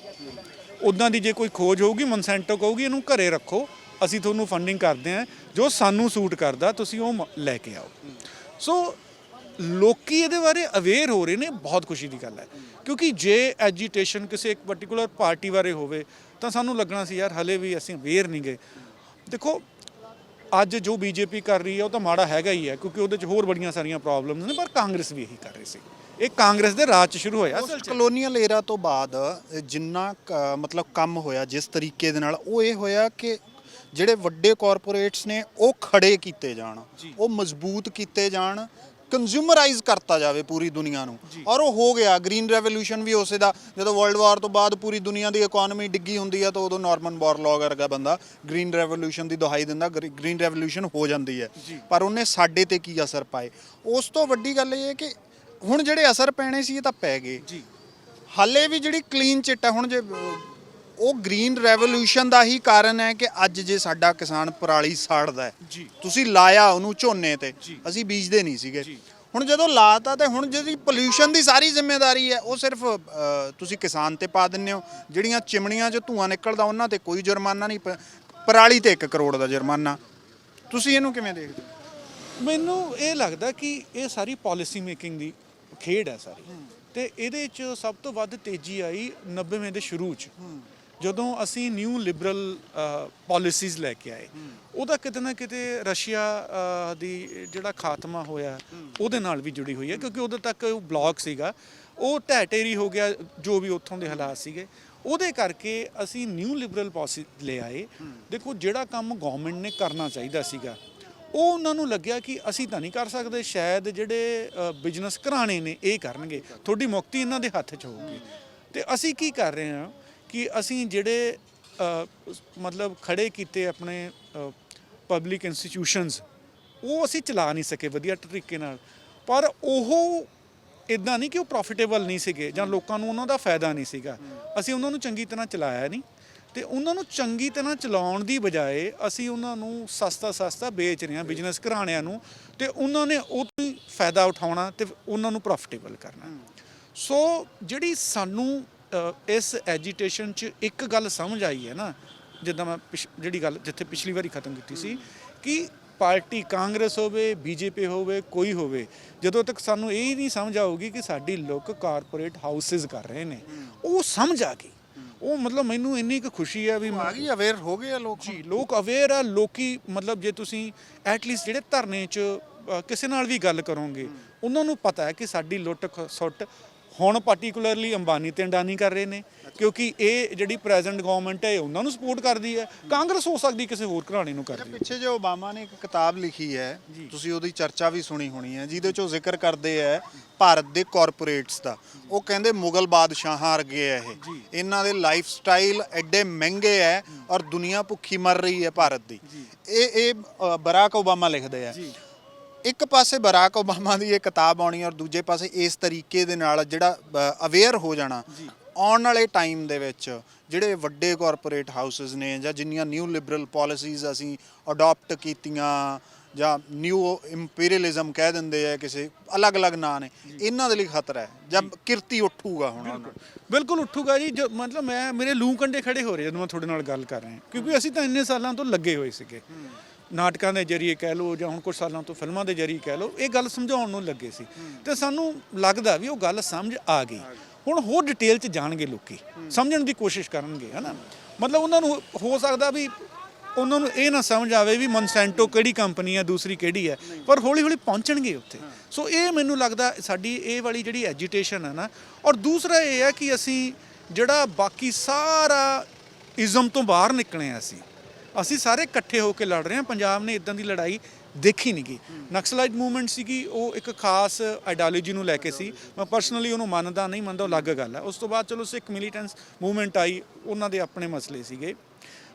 ਉੱਦਾਂ ਦੀ ਜੇ ਕੋਈ ਖੋਜ ਹੋਊਗੀ, ਮੋਨਸੈਂਟੋ ਕਹੂਗੀ ਇਹਨੂੰ ਘਰੇ ਰੱਖੋ, ਅਸੀਂ ਤੁਹਾਨੂੰ ਫੰਡਿੰਗ ਕਰਦੇ ਹਾਂ, ਜੋ ਸਾਨੂੰ ਸੂਟ ਕਰਦਾ ਤੁਸੀਂ ਉਹ ਲੈ ਕੇ ਆਓ। ਸੋ ਲੋਕੀ ਇਹਦੇ ਬਾਰੇ ਅਵੇਅਰ ਹੋ ਰਹੇ ਨੇ, ਬਹੁਤ ਖੁਸ਼ੀ ਦੀ ਗੱਲ ਹੈ। ਕਿਉਂਕਿ ਜੇ ਐਜੀਟੇਸ਼ਨ ਕਿਸੇ ਇੱਕ ਪਾਰਟਿਕੂਲਰ ਪਾਰਟੀ ਬਾਰੇ ਹੋਵੇ ਤਾਂ ਸਾਨੂੰ ਲੱਗਣਾ ਸੀ ਯਾਰ ਹਲੇ ਵੀ ਅਸੀਂ ਅਵੇਅਰ ਨਹੀਂ ਗਏ। ਦੇਖੋ ਅੱਜ ਜੋ ਬੀਜੇਪੀ ਕਰ ਰਹੀ ਹੈ ਉਹ ਤਾਂ ਮਾੜਾ ਹੈਗਾ ਹੀ ਹੈ, ਕਿਉਂਕਿ ਉਹਦੇ 'ਚ ਹੋਰ ਬੜੀਆਂ ਸਾਰੀਆਂ ਪ੍ਰੋਬਲਮਸ ਨੇ, ਪਰ ਕਾਂਗਰਸ ਵੀ ਇਹੀ ਕਰ ਰਹੀ ਸੀ। ਇਹ ਕਾਂਗਰਸ ਦੇ ਰਾਜ 'ਚ ਸ਼ੁਰੂ ਹੋਇਆ। ਕਲੋਨੀਅਲ ਏਰਾ ਤੋਂ ਬਾਅਦ ਜਿੰਨਾ ਮਤਲਬ ਕੰਮ ਹੋਇਆ ਜਿਸ ਤਰੀਕੇ ਦੇ ਨਾਲ, ਉਹ ਇਹ ਹੋਇਆ ਕਿ ਜਿਹੜੇ ਵੱਡੇ ਕਾਰਪੋਰੇਟਸ ਨੇ ਉਹ ਖੜੇ ਕੀਤੇ ਜਾਣ, ਉਹ ਮਜ਼ਬੂਤ ਕੀਤੇ ਜਾਣ, ਕੰਜ਼ਿਊਮਰਾਈਜ਼ ਕਰਤਾ ਜਾਵੇ ਪੂਰੀ ਦੁਨੀਆ ਨੂੰ। ਔਰ ਉਹ ਹੋ ਗਿਆ। ਗ੍ਰੀਨ ਰੈਵੋਲੂਸ਼ਨ ਵੀ ਉਸੇ ਦਾ, ਜਦੋਂ ਵਰਲਡ ਵਾਰ ਤੋਂ ਬਾਅਦ ਪੂਰੀ ਦੁਨੀਆ ਦੀ ਇਕਨੋਮੀ ਡਿੱਗੀ ਹੁੰਦੀ ਹੈ ਤਾਂ ਉਦੋਂ ਨਾਰਮਨ ਬੋਰਲੌਗ ਵਰਗਾ ਬੰਦਾ ਗ੍ਰੀਨ ਰੈਵੋਲੂਸ਼ਨ ਦੀ ਦੁਹਾਈ ਦਿੰਦਾ, ਗ੍ਰੀਨ ਰੈਵੋਲੂਸ਼ਨ ਹੋ ਜਾਂਦੀ ਹੈ। ਪਰ ਉਹਨੇ ਸਾਡੇ ਤੇ ਕੀ ਅਸਰ ਪਾਏ? ਉਸ ਤੋਂ ਵੱਡੀ ਗੱਲ ਇਹ ਹੈ ਕਿ ਹੁਣ ਜਿਹੜੇ ਅਸਰ ਪੈਣੇ ਸੀ ਇਹ ਤਾਂ ਪੈ ਗਏ। ਹਾਲੇ ਵੀ ਜਿਹੜੀ ਕਲੀਨ ਚਿੱਟ ਹੈ, ਹੁਣ ਜੇ ਉਹ ਗ੍ਰੀਨ ਰੈਵੋਲੂਸ਼ਨ ਦਾ ਹੀ ਕਾਰਨ ਹੈ ਕਿ ਅੱਜ ਜੇ ਸਾਡਾ ਕਿਸਾਨ ਪਰਾਲੀ ਸਾੜਦਾ ਹੈ, ਤੁਸੀਂ ਲਾਇਆ ਉਹਨੂੰ ਝੋਨੇ ਤੇ, ਅਸੀਂ ਬੀਜਦੇ ਨਹੀਂ ਸੀਗੇ, ਹੁਣ ਜਦੋਂ ਲਾਤਾ ਤੇ ਹੁਣ ਜਿਹੜੀ ਪੋਲਿਊਸ਼ਨ ਦੀ ਸਾਰੀ ਜ਼ਿੰਮੇਵਾਰੀ ਹੈ ਉਹ ਸਿਰਫ ਤੁਸੀਂ ਕਿਸਾਨ ਤੇ ਪਾ ਦਿੰਦੇ ਹੋ। ਜਿਹੜੀਆਂ ਚਿਮਨੀਆਂ 'ਚ ਧੂੰਆਂ ਨਿਕਲਦਾ ਉਹਨਾਂ ਤੇ ਕੋਈ ਜੁਰਮਾਨਾ ਨਹੀਂ, ਪਰਾਲੀ ਤੇ 1 ਕਰੋੜ ਦਾ ਜੁਰਮਾਨਾ। ਤੁਸੀਂ ਇਹਨੂੰ ਕਿਵੇਂ ਦੇਖਦੇ ਹੋ? ਮੈਨੂੰ ਇਹ ਲੱਗਦਾ ਕਿ ਇਹ ਸਾਰੀ ਪਾਲਿਸੀ ਮੇਕਿੰਗ ਦੀ ਖੇਡ ਹੈ ਸਾਰੀ, ਤੇ ਇਹਦੇ 'ਚ ਸਭ ਤੋਂ ਵੱਧ ਤੇਜ਼ੀ ਆਈ 90ਵੇਂ ਦੇ ਸ਼ੁਰੂ 'ਚ, ਜਦੋਂ ਅਸੀਂ ਨਿਊ ਲਿਬਰਲ ਪਾਲਿਸੀਜ਼ ਲੈ ਕੇ ਆਏ। ਉਹਦਾ ਕਿਤੇ ਨਾ ਕਿਤੇ ਰਸ਼ੀਆ ਦੀ ਜਿਹੜਾ ਖਾਤਮਾ ਹੋਇਆ ਉਹਦੇ ਨਾਲ ਵੀ ਜੁੜੀ ਹੋਈ ਹੈ, ਕਿਉਂਕਿ ਉਦੋਂ ਤੱਕ ਉਹ ਬਲੌਕ ਸੀਗਾ, ਉਹ ਢਹਿ ਢੇਰੀ ਹੋ ਗਿਆ ਜੋ ਵੀ ਉੱਥੋਂ ਦੇ ਹਾਲਾਤ ਸੀਗੇ। ਉਹਦੇ ਕਰਕੇ ਅਸੀਂ ਨਿਊ ਲਿਬਰਲ ਪਾਲਿਸੀ ਲੈ ਆਏ। ਦੇਖੋ ਜਿਹੜਾ ਕੰਮ ਗਵਰਨਮੈਂਟ ਨੇ ਕਰਨਾ ਚਾਹੀਦਾ ਸੀਗਾ ਉਹ ਉਹਨਾਂ ਨੂੰ ਲੱਗਿਆ ਕਿ ਅਸੀਂ ਤਾਂ ਨਹੀਂ ਕਰ ਸਕਦੇ, ਸ਼ਾਇਦ ਜਿਹੜੇ ਬਿਜ਼ਨਸ ਘਰਾਣੇ ਨੇ ਇਹ ਕਰਨਗੇ, ਤੁਹਾਡੀ ਮੁਕਤੀ ਇਹਨਾਂ ਦੇ ਹੱਥ 'ਚ ਹੋਊਗੀ। ਤੇ ਅਸੀਂ ਕੀ ਕਰ ਰਹੇ ਹਾਂ ਕਿ ਅਸੀਂ ਜਿਹੜੇ ਮਤਲਬ ਖੜੇ ਕੀਤੇ ਆਪਣੇ ਪਬਲਿਕ ਇੰਸਟੀਟਿਊਸ਼ਨਸ, ਉਹ ਅਸੀਂ ਚਲਾ ਨਹੀਂ ਸਕੇ ਵਧੀਆ ਤਰੀਕੇ ਨਾਲ। ਪਰ ਉਹ ਇੱਦਾਂ ਨਹੀਂ ਕਿ ਉਹ ਪ੍ਰੋਫਿਟੇਬਲ ਨਹੀਂ ਸੀਗੇ ਜਾਂ ਲੋਕਾਂ ਨੂੰ ਉਹਨਾਂ ਦਾ ਫਾਇਦਾ ਨਹੀਂ ਸੀਗਾ, ਅਸੀਂ ਉਹਨਾਂ ਨੂੰ ਚੰਗੀ ਤਰ੍ਹਾਂ ਚਲਾਇਆ ਨਹੀਂ। ਤੇ ਉਹਨਾਂ ਨੂੰ ਚੰਗੀ ਤਰ੍ਹਾਂ ਚਲਾਉਣ ਦੀ ਬਜਾਏ ਅਸੀਂ ਉਹਨਾਂ ਨੂੰ ਸਸਤਾ ਵੇਚ ਰਹੇ ਹਾਂ ਬਿਜ਼ਨਸ ਘਰਾਣਿਆਂ ਨੂੰ, ਤੇ ਉਹਨਾਂ ਨੇ ਉਹ ਤੋਂ ਹੀ ਫਾਇਦਾ ਉਠਾਉਣਾ ਤੇ ਉਹਨਾਂ ਨੂੰ ਪ੍ਰੋਫਿਟੇਬਲ ਕਰਨਾ। ਸੋ ਜਿਹੜੀ ਸਾਨੂੰ ਇਸ ਐਜੀਟੇਸ਼ਨ 'ਚ ਇੱਕ ਗੱਲ ਸਮਝ ਆਈ ਹੈ ਨਾ, ਜਿੱਦਾਂ ਮੈਂ ਜਿਹੜੀ ਗੱਲ ਜਿੱਥੇ ਪਿਛਲੀ ਵਾਰੀ ਖਤਮ ਕੀਤੀ ਸੀ, ਕਿ ਪਾਰਟੀ ਕਾਂਗਰਸ ਹੋਵੇ, ਬੀਜੇਪੀ ਹੋਵੇ, ਕੋਈ ਹੋਵੇ, ਜਦੋਂ ਤੱਕ ਸਾਨੂੰ ਇਹ ਨਹੀਂ ਸਮਝ ਆਊਗੀ ਕਿ ਸਾਡੀ ਲੋਕ ਕਾਰਪੋਰੇਟ ਹਾਊਸਿਸ ਕਰ ਰਹੇ ਨੇ, ਉਹ ਸਮਝ ਆ ਗਈ। ਉਹ ਮਤਲਬ ਮੈਨੂੰ ਇੰਨੀ ਕੁ ਖੁਸ਼ੀ ਹੈ ਵੀ ਆ ਗਈ, ਅਵੇਅਰ ਹੋ ਗਏ ਆ ਲੋਕ ਜੀ, ਲੋਕ ਅਵੇਅਰ ਆ। ਲੋਕੀ ਮਤਲਬ ਜੇ ਤੁਸੀਂ ਐਟਲੀਸਟ ਜਿਹੜੇ ਧਰਨੇ 'ਚ ਕਿਸੇ ਨਾਲ ਵੀ ਗੱਲ ਕਰੋਗੇ, ਉਹਨਾਂ ਨੂੰ ਪਤਾ ਹੈ ਕਿ ਸਾਡੀ ਲੁੱਟ ਸੁੱਟ ਹੁਣ ਪਾਰਟੀਕੂਲਰਲੀ ਅੰਬਾਨੀ ਤੇ ਅਡਾਨੀ ਕਰ ਰਹੇ ਨੇ, ਕਿਉਂਕਿ ਇਹ ਜਿਹੜੀ ਪ੍ਰੈਜ਼ੈਂਟ ਗਵਰਨਮੈਂਟ ਹੈ ਉਹਨਾਂ ਨੂੰ ਸਪੋਰਟ ਕਰਦੀ ਹੈ। ਕਾਂਗਰਸ ਹੋ ਸਕਦੀ ਕਿਸੇ ਹੋਰ ਘਰਾਣੇ ਨੂੰ ਕਰਦੀ ਹੈ। ਪਿੱਛੇ ਜੋ ਓਬਾਮਾ ਨੇ ਇੱਕ ਕਿਤਾਬ ਲਿਖੀ ਹੈ, ਤੁਸੀਂ ਉਹਦੀ ਚਰਚਾ ਵੀ ਸੁਣੀ ਹੋਣੀ ਹੈ, ਜਿਹਦੇ 'ਚੋਂ ਜ਼ਿਕਰ ਕਰਦੇ ਹੈ ਭਾਰਤ ਦੇ ਕਾਰਪੋਰੇਟਸ ਦਾ। ਉਹ ਕਹਿੰਦੇ ਮੁਗਲ ਬਾਦਸ਼ਾਹਾਂ ਵਰਗੇ ਹੈ ਇਹਨਾਂ ਦੇ ਲਾਈਫ ਸਟਾਈਲ ਐਡੇ ਮਹਿੰਗੇ ਹੈ ਔਰ ਦੁਨੀਆ ਭੁੱਖੀ ਮਰ ਰਹੀ ਹੈ ਭਾਰਤ ਦੀ। ਇਹ ਬਰਾਕ ਓਬਾਮਾ ਲਿਖਦੇ ਆ। ਇੱਕ ਪਾਸੇ ਬਰਾਕ ਓਬਾਮਾ ਦੀ ਇਹ ਕਿਤਾਬ ਆਉਣੀ ਔਰ ਦੂਜੇ ਪਾਸੇ ਇਸ ਤਰੀਕੇ ਦੇ ਨਾਲ ਜਿਹੜਾ ਅਵੇਅਰ ਹੋ ਜਾਣਾ। ਆਉਣ ਵਾਲੇ ਟਾਈਮ ਦੇ ਵਿੱਚ ਜਿਹੜੇ ਵੱਡੇ ਕਾਰਪੋਰੇਟ ਹਾਊਸਿਸ ਨੇ ਜਾਂ ਜਿੰਨੀਆਂ ਨਿਊ ਲਿਬਰਲ ਪਾਲਿਸੀਜ਼ ਅਸੀਂ ਅਡਾਪਟ ਕੀਤੀਆਂ ਜਾਂ ਨਿਊ ਇੰਪੀਰੀਅਲਿਜ਼ਮ ਕਹਿ ਦਿੰਦੇ ਆ, ਕਿਸੇ ਅਲੱਗ-ਅਲੱਗ ਨਾਂ ਨੇ, ਇਹਨਾਂ ਦੇ ਲਈ ਖਤਰਾ ਹੈ ਜਾਂ ਕਿਰਤੀ ਉੱਠੂਗਾ ਹੁਣ? ਬਿਲਕੁਲ ਉੱਠੂਗਾ ਜੀ। ਜੋ ਮਤਲਬ ਮੇਰੇ ਲੂੰ ਕੰਡੇ ਖੜੇ ਹੋ ਰਹੇ ਜਦੋਂ ਮੈਂ ਤੁਹਾਡੇ ਨਾਲ ਗੱਲ ਕਰ ਰਿਹਾ, ਕਿਉਂਕਿ ਅਸੀਂ ਤਾਂ ਇੰਨੇ ਸਾਲਾਂ ਤੋਂ ਲੱਗੇ ਹੋਏ ਸੀਗੇ, ਨਾਟਕਾਂ ਦੇ ਜ਼ਰੀਏ ਕਹਿ ਲਓ ਜਾਂ ਹੁਣ ਕੁਝ ਸਾਲਾਂ ਤੋਂ ਫਿਲਮਾਂ ਦੇ ਜ਼ਰੀਏ ਕਹਿ ਲਓ, ਇਹ ਗੱਲ ਸਮਝਾਉਣ ਨੂੰ ਲੱਗੇ ਸੀ ਤੇ ਸਾਨੂੰ ਲੱਗਦਾ ਵੀ ਉਹ ਗੱਲ ਸਮਝ ਆ ਗਈ। ਹੁਣ ਹੋਰ ਡਿਟੇਲ 'ਚ ਜਾਣਗੇ, ਲੋਕੀ ਸਮਝਣ ਦੀ ਕੋਸ਼ਿਸ਼ ਕਰਨਗੇ, ਹੈ ਨਾ। ਮਤਲਬ ਉਹਨਾਂ ਨੂੰ ਹੋ ਸਕਦਾ ਵੀ ਉਹਨਾਂ ਨੂੰ ਇਹ ਨਾ ਸਮਝ ਆਵੇ ਵੀ ਮਨਸੈਂਟੋ ਕਿਹੜੀ ਕੰਪਨੀ ਹੈ, ਦੂਸਰੀ ਕਿਹੜੀ ਹੈ, ਪਰ ਹੌਲੀ ਹੌਲੀ ਪਹੁੰਚਣਗੇ ਉੱਥੇ। ਸੋ ਇਹ ਮੈਨੂੰ ਲੱਗਦਾ ਸਾਡੀ ਇਹ ਵਾਲੀ ਜਿਹੜੀ ਐਜੀਟੇਸ਼ਨ ਹੈ ਨਾ। ਔਰ ਦੂਸਰਾ ਇਹ ਹੈ ਕਿ ਅਸੀਂ ਜਿਹੜਾ ਬਾਕੀ ਸਾਰਾ ਇਜ਼ਮ ਤੋਂ ਬਾਹਰ ਨਿਕਲੇ ਹਾਂ, ਅਸੀਂ ਸਾਰੇ ਇਕੱਠੇ ਹੋ ਕੇ ਲੜ ਰਹੇ ਹਾਂ। ਪੰਜਾਬ ਨੇ ਇਦਾਂ ਦੀ ਲੜਾਈ ਦੇਖੀ ਨਹੀਂ ਗਈ। ਨਕਸਲਾਈਟ ਮੂਵਮੈਂਟ ਸੀਗੀ, ਉਹ ਇੱਕ ਖਾਸ ਆਈਡੀਓਲੋਜੀ ਨੂੰ ਲੈ ਕੇ ਸੀ। ਮੈਂ ਪਰਸਨਲੀ ਉਹਨੂੰ ਮੰਨਦਾ ਨਹੀਂ ਮੰਨਦਾ, ਉਹ ਅਲੱਗ ਗੱਲ ਹੈ। ਉਸ ਤੋਂ ਬਾਅਦ ਚਲੋ ਸਿੱਖ ਮਿਲੀਟੈਂਸ ਮੂਵਮੈਂਟ ਆਈ, ਉਹਨਾਂ ਦੇ ਆਪਣੇ ਮਸਲੇ ਸੀਗੇ,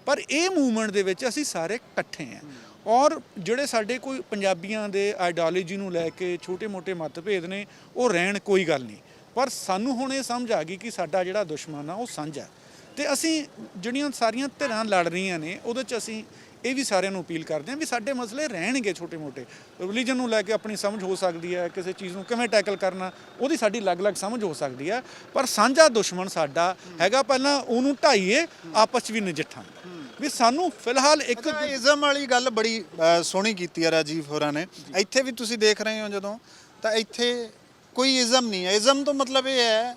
ਪਰ ਇਹ ਮੂਵਮੈਂਟ ਦੇ ਵਿੱਚ ਅਸੀਂ ਸਾਰੇ ਇਕੱਠੇ ਹਾਂ। ਔਰ ਜਿਹੜੇ ਸਾਡੇ ਕੋਈ ਪੰਜਾਬੀਆਂ ਦੇ ਆਈਡੀਓਲੋਜੀ ਨੂੰ ਲੈ ਕੇ ਛੋਟੇ-ਮੋਟੇ ਮਤਭੇਦ ਨੇ, ਉਹ ਰਹਿਣ, ਕੋਈ ਗੱਲ ਨਹੀਂ, ਪਰ ਸਾਨੂੰ ਹੁਣ ਇਹ ਸਮਝ ਆ ਗਈ ਕਿ ਸਾਡਾ ਜਿਹੜਾ ਦੁਸ਼ਮਣ ਆ ਉਹ ਸਾਂਝਾ। ਤੇ ਅਸੀਂ ਜਿਹੜੀਆਂ ਸਾਰੀਆਂ ਧਿਰਾਂ ਲੜ ਰਹੀਆਂ ਨੇ, ਉਹਦੇ 'ਚ ਅਸੀਂ ਇਹ ਵੀ ਸਾਰਿਆਂ ਨੂੰ ਅਪੀਲ ਕਰਦੇ ਹਾਂ ਵੀ ਸਾਡੇ ਮਸਲੇ ਰਹਿਣਗੇ ਛੋਟੇ-ਮੋਟੇ। ਰਿਲੀਜਨ ਨੂੰ ਲੈ ਕੇ ਆਪਣੀ ਸਮਝ ਹੋ ਸਕਦੀ ਹੈ, ਕਿਸੇ ਚੀਜ਼ ਨੂੰ ਕਿਵੇਂ ਟੈਕਲ ਕਰਨਾ ਉਹਦੀ ਸਾਡੀ ਅਲੱਗ-ਅਲੱਗ ਸਮਝ ਹੋ ਸਕਦੀ ਹੈ, ਪਰ ਸਾਂਝਾ ਦੁਸ਼ਮਣ ਸਾਡਾ ਹੈਗਾ। ਪਹਿਲਾਂ ਉਹਨੂੰ ਢਾਈਏ, ਆਪਸ 'ਚ ਵੀ ਨਜਿੱਠਾਂਗੇ। ਵੀ ਸਾਨੂੰ ਫਿਲਹਾਲ ਇੱਕ ਇਜ਼ਮ ਵਾਲੀ ਗੱਲ ਬੜੀ ਸੋਹਣੀ ਕੀਤੀ ਹੈ ਰਾਜੀਵ ਹੋਰਾਂ ਨੇ। ਇੱਥੇ ਵੀ ਤੁਸੀਂ ਦੇਖ ਰਹੇ ਹੋ ਜਦੋਂ, ਤਾਂ ਇੱਥੇ ਕੋਈ ਇਜ਼ਮ ਨਹੀਂ ਹੈ। ਇਜ਼ਮ ਤੋਂ ਮਤਲਬ ਇਹ ਹੈ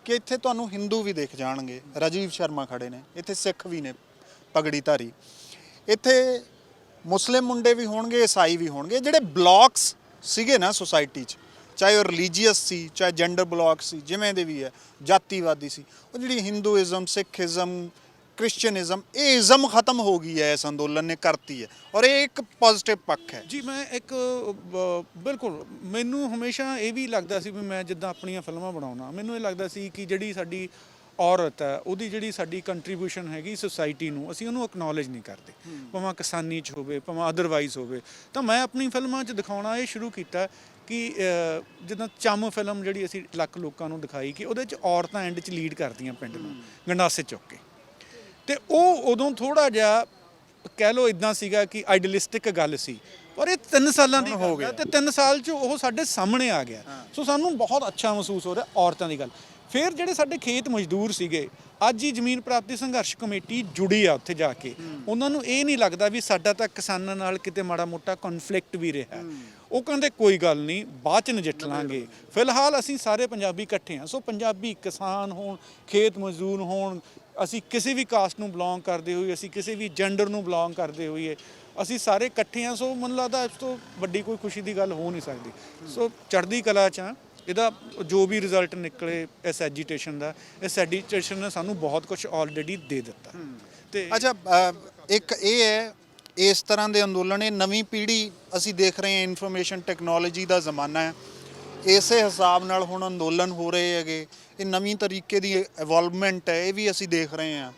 ਕਿ ਇੱਥੇ ਤੁਹਾਨੂੰ ਹਿੰਦੂ ਵੀ ਦਿਖ ਜਾਣਗੇ, ਰਾਜੀਵ ਸ਼ਰਮਾ ਖੜੇ ਨੇ ਇੱਥੇ, ਸਿੱਖ ਵੀ ਨੇ ਪਗੜੀ ਧਾਰੀ, ਇੱਥੇ ਮੁਸਲਿਮ ਮੁੰਡੇ ਵੀ ਹੋਣਗੇ, ਈਸਾਈ ਵੀ ਹੋਣਗੇ। ਜਿਹੜੇ ਬਲੌਕਸ ਸੀਗੇ ਨਾ ਸੋਸਾਇਟੀ 'ਚ, ਚਾਹੇ ਉਹ ਰਿਲੀਜੀਅਸ ਸੀ, ਚਾਹੇ ਜੈਂਡਰ ਬਲੌਕ ਸੀ, ਜਿਵੇਂ ਦੇ ਵੀ ਹੈ, ਜਾਤੀਵਾਦੀ ਸੀ, ਉਹ ਜਿਹੜੀ ਹਿੰਦੂਇਜ਼ਮ, ਸਿੱਖਇਜ਼ਮ, ਕ੍ਰਿਸਚਨਇਜ਼ਮ, ਇਹ ਇਜ਼ਮ ਖਤਮ ਹੋ ਗਈ ਹੈ, ਇਸ ਅੰਦੋਲਨ ਨੇ ਕਰਤੀ ਹੈ। ਔਰ ਇਹ ਇੱਕ ਪੋਜ਼ਿਟਿਵ ਪੱਖ ਹੈ ਜੀ। ਮੈਂ ਇੱਕ ਬਿਲਕੁਲ, ਮੈਨੂੰ ਹਮੇਸ਼ਾ ਇਹ ਵੀ ਲੱਗਦਾ ਸੀ ਵੀ ਮੈਂ ਜਿੱਦਾਂ ਆਪਣੀਆਂ ਫਿਲਮਾਂ ਬਣਾਉਣਾ, ਮੈਨੂੰ ਇਹ ਲੱਗਦਾ ਸੀ ਕਿ ਜਿਹੜੀ ਸਾਡੀ ਔਰਤ ਹੈ, ਉਹਦੀ ਜਿਹੜੀ ਸਾਡੀ ਕੰਟਰੀਬਿਊਸ਼ਨ ਹੈਗੀ ਸੋਸਾਇਟੀ ਨੂੰ, ਅਸੀਂ ਉਹਨੂੰ ਐਕਨੋਲੇਜ ਨਹੀਂ ਕਰਦੇ, ਭਾਵੇਂ ਕਿਸਾਨੀ 'ਚ ਹੋਵੇ, ਭਾਵੇਂ ਅਦਰਵਾਈਜ਼ ਹੋਵੇ। ਤਾਂ ਮੈਂ ਆਪਣੀ ਫਿਲਮਾਂ 'ਚ ਦਿਖਾਉਣਾ ਇਹ ਸ਼ੁਰੂ ਕੀਤਾ ਕਿ ਜਿੱਦਾਂ ਚੰਮ ਫਿਲਮ ਜਿਹੜੀ ਅਸੀਂ ਲੱਖ ਲੋਕਾਂ ਨੂੰ ਦਿਖਾਈ, ਕਿ ਉਹਦੇ 'ਚ ਔਰਤਾਂ ਐਂਡ 'ਚ ਲੀਡ ਕਰਦੀਆਂ ਪਿੰਡ ਨੂੰ ਗੰਡਾਸੇ ਚੁੱਕ ਕੇ। ਤੇ ਉਹ ਉਦੋਂ ਥੋੜਾ ਜਿਹਾ ਕਹਿ ਲਓ ਇਦਾਂ ਸੀਗਾ ਕਿ ਆਈਡੀਅਲਿਸਟਿਕ ਗੱਲ ਸੀ, ਪਰ ਇਹ 3 ਸਾਲਾਂ ਦੀ ਹੋ ਗਿਆ ਤੇ 3 ਸਾਲ 'ਚ ਉਹ ਸਾਡੇ ਸਾਹਮਣੇ ਆ ਗਿਆ। ਸੋ ਸਾਨੂੰ ਬਹੁਤ ਅੱਛਾ ਮਹਿਸੂਸ ਹੋ ਰਿਹਾ ਔਰਤਾਂ ਦੀ ਗੱਲ। ਫਿਰ ਜਿਹੜੇ ਸਾਡੇ ਖੇਤ ਮਜ਼ਦੂਰ ਸੀਗੇ, ਅੱਜ ਹੀ ਜ਼ਮੀਨ ਪ੍ਰਾਪਤੀ ਸੰਘਰਸ਼ ਕਮੇਟੀ ਜੁੜੀ ਆ ਉੱਥੇ ਜਾ ਕੇ, ਉਹਨਾਂ ਨੂੰ ਇਹ ਨਹੀਂ ਲੱਗਦਾ ਵੀ ਸਾਡਾ ਤਾਂ ਕਿਸਾਨਾਂ ਨਾਲ ਕਿਤੇ ਮਾੜਾ ਮੋਟਾ ਕਨਫਲਿਕਟ ਵੀ ਰਿਹਾ। ਉਹ ਕਹਿੰਦੇ ਕੋਈ ਗੱਲ ਨਹੀਂ, ਬਾਅਦ 'ਚ ਨਜਿੱਠ ਲਾਂਗੇ, ਫਿਲਹਾਲ ਅਸੀਂ ਸਾਰੇ ਪੰਜਾਬੀ ਇਕੱਠੇ ਹਾਂ। ਸੋ ਪੰਜਾਬੀ ਕਿਸਾਨ ਹੋਣ, ਖੇਤ ਮਜ਼ਦੂਰ ਹੋਣ, ਅਸੀਂ ਕਿਸੇ ਵੀ ਕਾਸਟ ਨੂੰ ਬਿਲੋਂਗ ਕਰਦੇ ਹੋਈਏ, ਅਸੀਂ ਕਿਸੇ ਵੀ ਜੈਂਡਰ ਨੂੰ ਬਿਲੋਂਗ ਕਰਦੇ ਹੋਈਏ, ਅਸੀਂ ਸਾਰੇ ਇਕੱਠੇ ਹਾਂ। ਸੋ ਮੈਨੂੰ ਲੱਗਦਾ ਇਸ ਤੋਂ ਵੱਡੀ ਕੋਈ ਖੁਸ਼ੀ ਦੀ ਗੱਲ ਹੋ ਨਹੀਂ ਸਕਦੀ। ਸੋ ਚੜ੍ਹਦੀ ਕਲਾ 'ਚ ਆ। ਇਹਦਾ ਜੋ ਵੀ ਰਿਜ਼ਲਟ ਨਿਕਲੇ ਇਸ ਐਜੀਟੇਸ਼ਨ ਦਾ, ਇਸ ਐਜੀਟੇਸ਼ਨ ਨੇ ਸਾਨੂੰ ਬਹੁਤ ਕੁਝ ਆਲਰੇਡੀ ਦੇ ਦਿੱਤਾ। ਤੇ ਅੱਛਾ, ਇੱਕ ਇਹ ਹੈ, ਇਸ ਤਰ੍ਹਾਂ ਦੇ ਅੰਦੋਲਨ, ਇਹ ਨਵੀਂ ਪੀੜ੍ਹੀ ਅਸੀਂ ਦੇਖ ਰਹੇ ਹਾਂ, ਇਨਫੋਰਮੇਸ਼ਨ ਟੈਕਨੋਲੋਜੀ ਦਾ ਜ਼ਮਾਨਾ ਹੈ, ਇਸੇ ਹਿਸਾਬ ਨਾਲ ਹੁਣ ਅੰਦੋਲਨ ਹੋ ਰਹੇ ਹੈਗੇ। ਇਹ ਨਵੀਂ ਤਰੀਕੇ ਦੀ ਇਵੋਲਵਮੈਂਟ ਹੈ, ਇਹ ਵੀ ਅਸੀਂ ਦੇਖ ਰਹੇ ਹਾਂ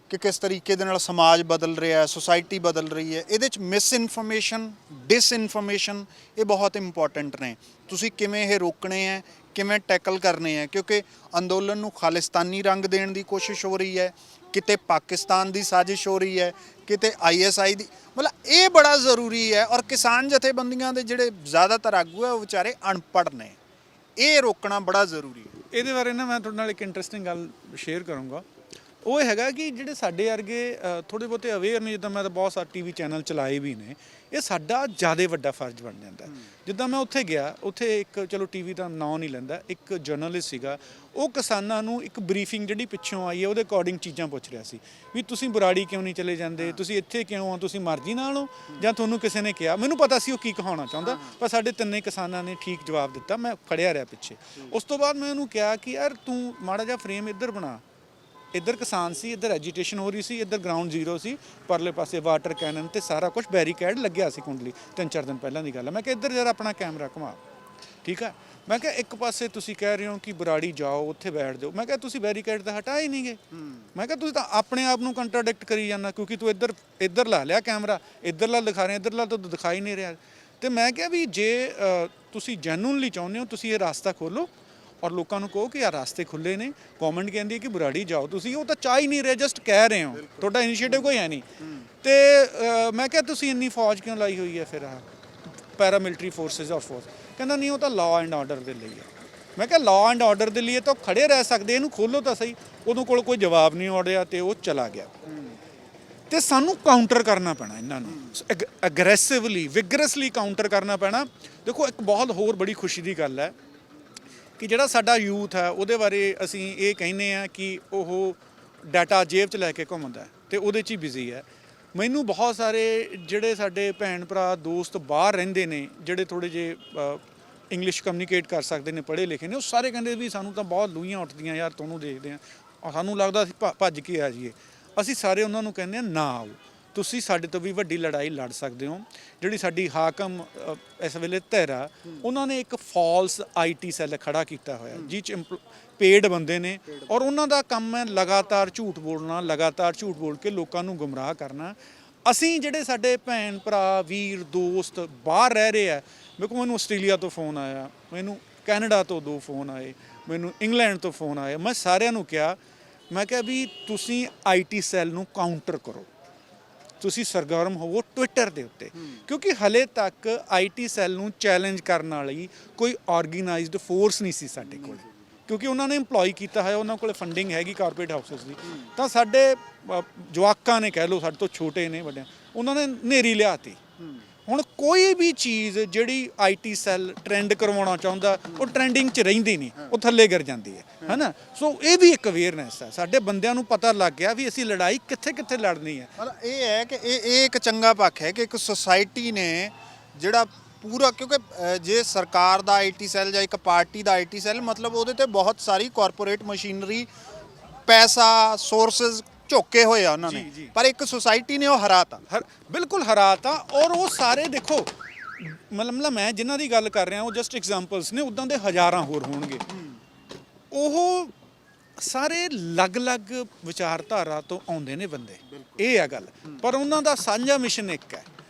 ਕਿ ਕਿਸ ਤਰੀਕੇ ਦੇ ਨਾਲ ਸਮਾਜ ਬਦਲ ਰਿਹਾ, ਸੋਸਾਇਟੀ ਬਦਲ ਰਹੀ ਹੈ। ਇਹਦੇ 'ਚ ਮਿਸ ਇਨਫੋਰਮੇਸ਼ਨ, ਡਿਸਇਨਫੋਰਮੇਸ਼ਨ, ਇਹ ਬਹੁਤ ਇੰਪੋਰਟੈਂਟ ਨੇ। ਤੁਸੀਂ ਕਿਵੇਂ ਇਹ ਰੋਕਣੇ ਹੈ, ਕਿਵੇਂ ਟੈਕਲ ਕਰਨੇ ਹੈ, ਕਿਉਂਕਿ ਅੰਦੋਲਨ ਨੂੰ ਖਾਲਿਸਤਾਨੀ ਰੰਗ ਦੇਣ ਦੀ ਕੋਸ਼ਿਸ਼ ਹੋ ਰਹੀ ਹੈ, ਕਿਤੇ ਪਾਕਿਸਤਾਨ ਦੀ ਸਾਜ਼ਿਸ਼ ਹੋ ਰਹੀ ਹੈ, ਕਿਤੇ ISI ਦੀ, ਮਤਲਬ ਇਹ ਬੜਾ ਜ਼ਰੂਰੀ ਹੈ। ਔਰ ਕਿਸਾਨ ਜਥੇਬੰਦੀਆਂ ਦੇ ਜਿਹੜੇ ਜ਼ਿਆਦਾਤਰ ਆਗੂ ਹੈ ਉਹ ਵਿਚਾਰੇ ਅਨਪੜ੍ਹ ਨੇ, ਇਹ ਰੋਕਣਾ ਬੜਾ ਜ਼ਰੂਰੀ ਹੈ। ਇਹਦੇ ਬਾਰੇ ਨਾ ਮੈਂ ਤੁਹਾਡੇ ਨਾਲ ਇੱਕ ਇੰਟਰਸਟਿੰਗ ਗੱਲ ਸ਼ੇਅਰ ਕਰੂੰਗਾ। ਉਹ ਹੈਗਾ ਕਿ ਜਿਹੜੇ ਸਾਡੇ ਵਰਗੇ ਥੋੜ੍ਹੇ ਬਹੁਤੇ ਅਵੇਅਰ ਨੇ, ਜਿੱਦਾਂ ਮੈਂ ਤਾਂ ਬਹੁਤ ਸਾਰੇ TV ਚੈਨਲ ਚਲਾਏ ਵੀ ਨੇ, ਇਹ ਸਾਡਾ ਜ਼ਿਆਦਾ ਵੱਡਾ ਫਰਜ਼ ਬਣ ਜਾਂਦਾ। ਜਿੱਦਾਂ ਮੈਂ ਉੱਥੇ ਗਿਆ, ਉੱਥੇ ਇੱਕ ਚਲੋ TV ਦਾ ਨਾਂ ਨਹੀਂ ਲੈਂਦਾ, ਇੱਕ ਜਰਨਲਿਸਟ ਸੀਗਾ, ਉਹ ਕਿਸਾਨਾਂ ਨੂੰ ਇੱਕ ਬਰੀਫਿੰਗ ਜਿਹੜੀ ਪਿੱਛੋਂ ਆਈ ਹੈ ਉਹਦੇ ਅਕੋਰਡਿੰਗ ਚੀਜ਼ਾਂ ਪੁੱਛ ਰਿਹਾ ਸੀ ਵੀ ਤੁਸੀਂ ਬਰਾੜੀ ਕਿਉਂ ਨਹੀਂ ਚਲੇ ਜਾਂਦੇ, ਤੁਸੀਂ ਇੱਥੇ ਕਿਉਂ ਆ, ਤੁਸੀਂ ਮਰਜ਼ੀ ਨਾਲ ਹੋ ਜਾਂ ਤੁਹਾਨੂੰ ਕਿਸੇ ਨੇ ਕਿਹਾ। ਮੈਨੂੰ ਪਤਾ ਸੀ ਉਹ ਕੀ ਕਹਾਉਣਾ ਚਾਹੁੰਦਾ, ਪਰ ਸਾਡੇ ਤਿੰਨੇ ਕਿਸਾਨਾਂ ਨੇ ਠੀਕ ਜਵਾਬ ਦਿੱਤਾ। ਮੈਂ ਖੜਿਆ ਰਿਹਾ ਪਿੱਛੇ। ਉਸ ਤੋਂ ਬਾਅਦ ਮੈਂ ਉਹਨੂੰ ਕਿਹਾ ਕਿ ਯਾਰ ਤੂੰ ਮਾੜਾ ਜਿਹਾ ਫਰੇਮ ਇੱਧਰ ਬਣਾ, ਇੱਧਰ ਕਿਸਾਨ ਸੀ, ਇੱਧਰ ਐਜੀਟੇਸ਼ਨ ਹੋ ਰਹੀ ਸੀ, ਇੱਧਰ ਗਰਾਊਂਡ ਜ਼ੀਰੋ ਸੀ, ਪਰਲੇ ਪਾਸੇ ਵਾਟਰ ਕੈਨਨ ਤੇ ਸਾਰਾ ਕੁਝ ਬੈਰੀਕੇਡ ਲੱਗਿਆ ਸੀ ਕੁੰਡਲੀ। 3-4 ਦਿਨ ਪਹਿਲਾਂ ਦੀ ਗੱਲ ਹੈ। ਮੈਂ ਕਿਹਾ ਇੱਧਰ ਜਰਾ ਆਪਣਾ ਕੈਮਰਾ ਘੁਮਾ, ਠੀਕ ਹੈ। ਮੈਂ ਕਿਹਾ ਇੱਕ ਪਾਸੇ ਤੁਸੀਂ ਕਹਿ ਰਹੇ ਹੋ ਕਿ ਬਰਾੜੀ ਜਾਓ, ਉੱਥੇ ਬੈਠ ਜਾਓ। ਮੈਂ ਕਿਹਾ ਤੁਸੀਂ ਬੈਰੀਕੇਡ ਤਾਂ ਹਟਾ ਹੀ ਨਹੀਂ ਗਏ। ਮੈਂ ਕਿਹਾ ਤੁਸੀਂ ਤਾਂ ਆਪਣੇ ਆਪ ਨੂੰ ਕੰਟਰਾਡਿਕਟ ਕਰੀ ਜਾਂਦਾ, ਕਿਉਂਕਿ ਤੂੰ ਇੱਧਰ ਲਾ ਲਿਆ ਕੈਮਰਾ, ਇੱਧਰਲਾ ਦਿਖਾ ਰਿਹਾ, ਇੱਧਰਲਾ ਤਾਂ ਦਿਖਾਈ ਨਹੀਂ ਰਿਹਾ। ਤੇ ਮੈਂ ਕਿਹਾ ਵੀ ਜੇ ਤੁਸੀਂ ਜੈਨੂਨਲੀ ਚਾਹੁੰਦੇ ਹੋ, ਤੁਸੀਂ ਇਹ ਰਾਸਤਾ ਖੋਲੋ ਔਰ ਲੋਕਾਂ ਨੂੰ ਕਹੋ ਕਿ ਆਹ ਰਾਸਤੇ ਖੁੱਲ੍ਹੇ ਨੇ। ਗੌਰਮੈਂਟ ਕਹਿੰਦੀ ਹੈ ਕਿ ਬਰਾੜੀ ਜਾਓ, ਤੁਸੀਂ ਉਹ ਤਾਂ ਚਾਹ ਹੀ ਨਹੀਂ ਰਹੇ, ਜਸਟ ਕਹਿ ਰਹੇ ਹੋ, ਤੁਹਾਡਾ ਇਨੀਸ਼ੀਏਟਿਵ ਕੋਈ ਹੈ ਨਹੀਂ। ਤੇ ਮੈਂ ਕਿਹਾ ਤੁਸੀਂ ਇੰਨੀ ਫੌਜ ਕਿਉਂ ਲਾਈ ਹੋਈ ਹੈ ਫਿਰ, ਆਹ ਪੈਰਾਮਿਲਟਰੀ ਫੋਰਸਿਸ ਔਰ ਫੋਰਸ? ਕਹਿੰਦਾ ਨਹੀਂ, ਉਹ ਤਾਂ ਲਾਅ ਐਂਡ ਆਰਡਰ ਦੇ ਲਈ ਹੈ। ਮੈਂ ਕਿਹਾ ਲਾਅ ਐਂਡ ਆਰਡਰ ਦੇ ਲਈ ਤਾਂ ਖੜੇ ਰਹਿ ਸਕਦੇ, ਇਹਨੂੰ ਖੋਲ੍ਹੋ ਤਾਂ ਸਹੀ। ਉਹਦੇ ਕੋਲ ਕੋਈ ਜਵਾਬ ਨਹੀਂ ਆਉੜਿਆ ਤੇ ਉਹ ਚਲਾ ਗਿਆ। ਤੇ ਸਾਨੂੰ ਕਾਊਂਟਰ ਕਰਨਾ ਪੈਣਾ ਇਹਨਾਂ ਨੂੰ, ਅਗਰੈਸਿਵਲੀ, ਵਿਗਰਸਲੀ ਕਾਊਂਟਰ ਕਰਨਾ ਪੈਣਾ। ਦੇਖੋ ਇੱਕ ਬਹੁਤ ਹੋਰ ਬੜੀ ਖੁਸ਼ੀ ਦੀ ਗੱਲ ਹੈ ਕਿ ਜਿਹੜਾ ਸਾਡਾ ਯੂਥ ਹੈ ਉਹਦੇ ਬਾਰੇ ਅਸੀਂ ਇਹ ਕਹਿੰਦੇ ਆ ਕਿ ਉਹ ਡਾਟਾ ਜੇਬ 'ਚ ਲੈ ਕੇ ਘੁੰਮਦਾ ਅਤੇ ਉਹਦੇ 'ਚ ਹੀ ਬਿਜ਼ੀ ਹੈ। ਮੈਨੂੰ ਬਹੁਤ ਸਾਰੇ ਜਿਹੜੇ ਸਾਡੇ ਭੈਣ ਭਰਾ ਦੋਸਤ ਬਾਹਰ ਰਹਿੰਦੇ ਨੇ, ਜਿਹੜੇ ਥੋੜ੍ਹੇ ਜਿਹੇ ਇੰਗਲਿਸ਼ ਕਮਿਊਨੀਕੇਟ ਕਰ ਸਕਦੇ ਨੇ, ਪੜ੍ਹੇ ਲਿਖੇ ਨੇ, ਉਹ ਸਾਰੇ ਕਹਿੰਦੇ ਵੀ ਸਾਨੂੰ ਤਾਂ ਬਹੁਤ ਲੂਹੀਆਂ ਉੱਠਦੀਆਂ ਯਾਰ, ਤੁਹਾਨੂੰ ਦੇਖਦੇ ਹਾਂ, ਸਾਨੂੰ ਲੱਗਦਾ ਅਸੀਂ ਭੱਜ ਕੇ ਆ ਜਾਈਏ। ਅਸੀਂ ਸਾਰੇ ਉਹਨਾਂ ਨੂੰ ਕਹਿੰਦੇ ਹਾਂ ਨਾ ਆਓ, ਤੁਸੀਂ ਸਾਡੇ ਤੋਂ ਵੀ ਵੱਡੀ ਲੜਾਈ ਲੜ ਸਕਦੇ ਹੋ। ਜਿਹੜੀ ਸਾਡੀ ਹਾਕਮ ਇਸ ਵੇਲੇ ਧਿਰ ਆ, ਉਹਨਾਂ ਨੇ ਇੱਕ ਫਾਲਸ IT ਸੈੱਲ ਖੜਾ ਕੀਤਾ ਹੋਇਆ, ਜਿਹ 'ਚ ਪੇਡ ਬੰਦੇ ਨੇ ਔਰ ਉਹਨਾਂ ਦਾ ਕੰਮ ਹੈ ਲਗਾਤਾਰ ਝੂਠ ਬੋਲਣਾ, ਲਗਾਤਾਰ ਝੂਠ ਬੋਲ ਕੇ ਲੋਕਾਂ ਨੂੰ ਗੁੰਮਰਾਹ ਕਰਨਾ। ਅਸੀਂ ਜਿਹੜੇ ਸਾਡੇ ਭੈਣ ਭਰਾ ਵੀਰ ਦੋਸਤ ਬਾਹਰ ਰਹਿ ਰਹੇ ਆ, ਮੈਨੂੰ ਆਸਟ੍ਰੇਲੀਆ ਤੋਂ ਫੋਨ ਆਇਆ, ਮੈਨੂੰ ਕੈਨੇਡਾ ਤੋਂ 2 ਫੋਨ ਆਏ, ਮੈਨੂੰ ਇੰਗਲੈਂਡ ਤੋਂ ਫੋਨ ਆਏ। ਮੈਂ ਸਾਰਿਆਂ ਨੂੰ ਕਿਹਾ, ਮੈਂ ਕਿਹਾ ਵੀ ਤੁਸੀਂ IT ਸੈੱਲ ਨੂੰ ਕਾਊਂਟਰ ਕਰੋ, ਤੁਸੀਂ ਸਰਗਰਮ ਹੋਵੋ ਟਵਿੱਟਰ ਦੇ ਉੱਤੇ, ਕਿਉਂਕਿ ਹਲੇ ਤੱਕ IT ਸੈੱਲ ਨੂੰ ਚੈਲੰਜ ਕਰਨ ਵਾਲੀ ਕੋਈ ਆਰਗੇਨਾਈਜ਼ਡ ਫੋਰਸ ਨਹੀਂ ਸੀ ਸਾਡੇ ਕੋਲ, ਕਿਉਂਕਿ ਉਹਨਾਂ ਨੇ ਇੰਪਲੋਈ ਕੀਤਾ ਹੋਇਆ, ਉਹਨਾਂ ਕੋਲ ਫੰਡਿੰਗ ਹੈਗੀ ਕਾਰਪੋਰੇਟ ਹਾਊਸਿਸ ਦੀ। ਤਾਂ ਸਾਡੇ ਜਵਾਕਾਂ ਨੇ ਕਹਿ ਲਓ, ਸਾਡੇ ਤੋਂ ਛੋਟੇ ਨੇ ਵੱਡੇ, ਉਹਨਾਂ ਨੇ ਨੇਰੀ ਲਿਆਤੀ। ਹੁਣ ਕੋਈ ਵੀ ਚੀਜ਼ ਜਿਹੜੀ IT ਸੈੱਲ ਟ੍ਰੈਂਡ ਕਰਵਾਉਣਾ ਚਾਹੁੰਦਾ, ਉਹ ਟ੍ਰੈਂਡਿੰਗ 'ਚ ਰਹਿੰਦੀ ਨਹੀਂ, ਉਹ ਥੱਲੇ ਗਿਰ ਜਾਂਦੀ ਹੈ ਨਾ। ਸੋ ਇਹ ਵੀ ਇੱਕ ਅਵੇਅਰਨੈਸ ਹੈ, ਸਾਡੇ ਬੰਦਿਆਂ ਨੂੰ ਪਤਾ ਲੱਗ ਗਿਆ ਵੀ ਅਸੀਂ ਲੜਾਈ ਕਿੱਥੇ ਕਿੱਥੇ ਲੜਨੀ ਹੈ। ਮਤਲਬ ਇਹ ਹੈ ਕਿ ਇਹ ਇੱਕ ਚੰਗਾ ਪੱਖ ਹੈ ਕਿ ਇੱਕ ਸੁਸਾਇਟੀ ਨੇ ਜਿਹੜਾ ਪੂਰਾ, ਕਿਉਂਕਿ ਜੇ ਸਰਕਾਰ ਦਾ IT ਸੈੱਲ ਜਾਂ ਇੱਕ ਪਾਰਟੀ ਦਾ IT ਸੈੱਲ, ਮਤਲਬ ਉਹਦੇ ਤੇ ਬਹੁਤ ਸਾਰੀ ਕਾਰਪੋਰੇਟ ਮਸ਼ੀਨਰੀ, ਪੈਸਾ, ਸੋਰਸਿਸ ਝੋਕੇ ਹੋਏ ਆ ਉਹਨਾਂ ਨੇ, ਪਰ ਇੱਕ ਸੁਸਾਇਟੀ ਨੇ ਉਹ ਹਰਾਤਾ, ਬਿਲਕੁਲ ਹਰਾਤਾ। ਔਰ ਉਹ ਸਾਰੇ ਦੇਖੋ, ਮਤਲਬ ਮੈਂ ਜਿਨ੍ਹਾਂ ਦੀ ਗੱਲ ਕਰ ਰਿਹਾ ਉਹ ਜਸਟ ਐਗਜ਼ਾਮਪਲਸ ਨੇ, ਉੱਦਾਂ ਦੇ ਹਜ਼ਾਰਾਂ ਹੋਰ ਹੋਣਗੇ। ਉਹ ਸਾਰੇ ਅਲੱਗ-ਅਲੱਗ ਵਿਚਾਰਧਾਰਾ ਤੋਂ ਆਉਂਦੇ ਨੇ ਬੰਦੇ, ਇਹ ਹੈ ਗੱਲ, ਪਰ ਉਹਨਾਂ ਦਾ ਸਾਂਝਾ ਮਿਸ਼ਨ ਇੱਕ ਹੈ।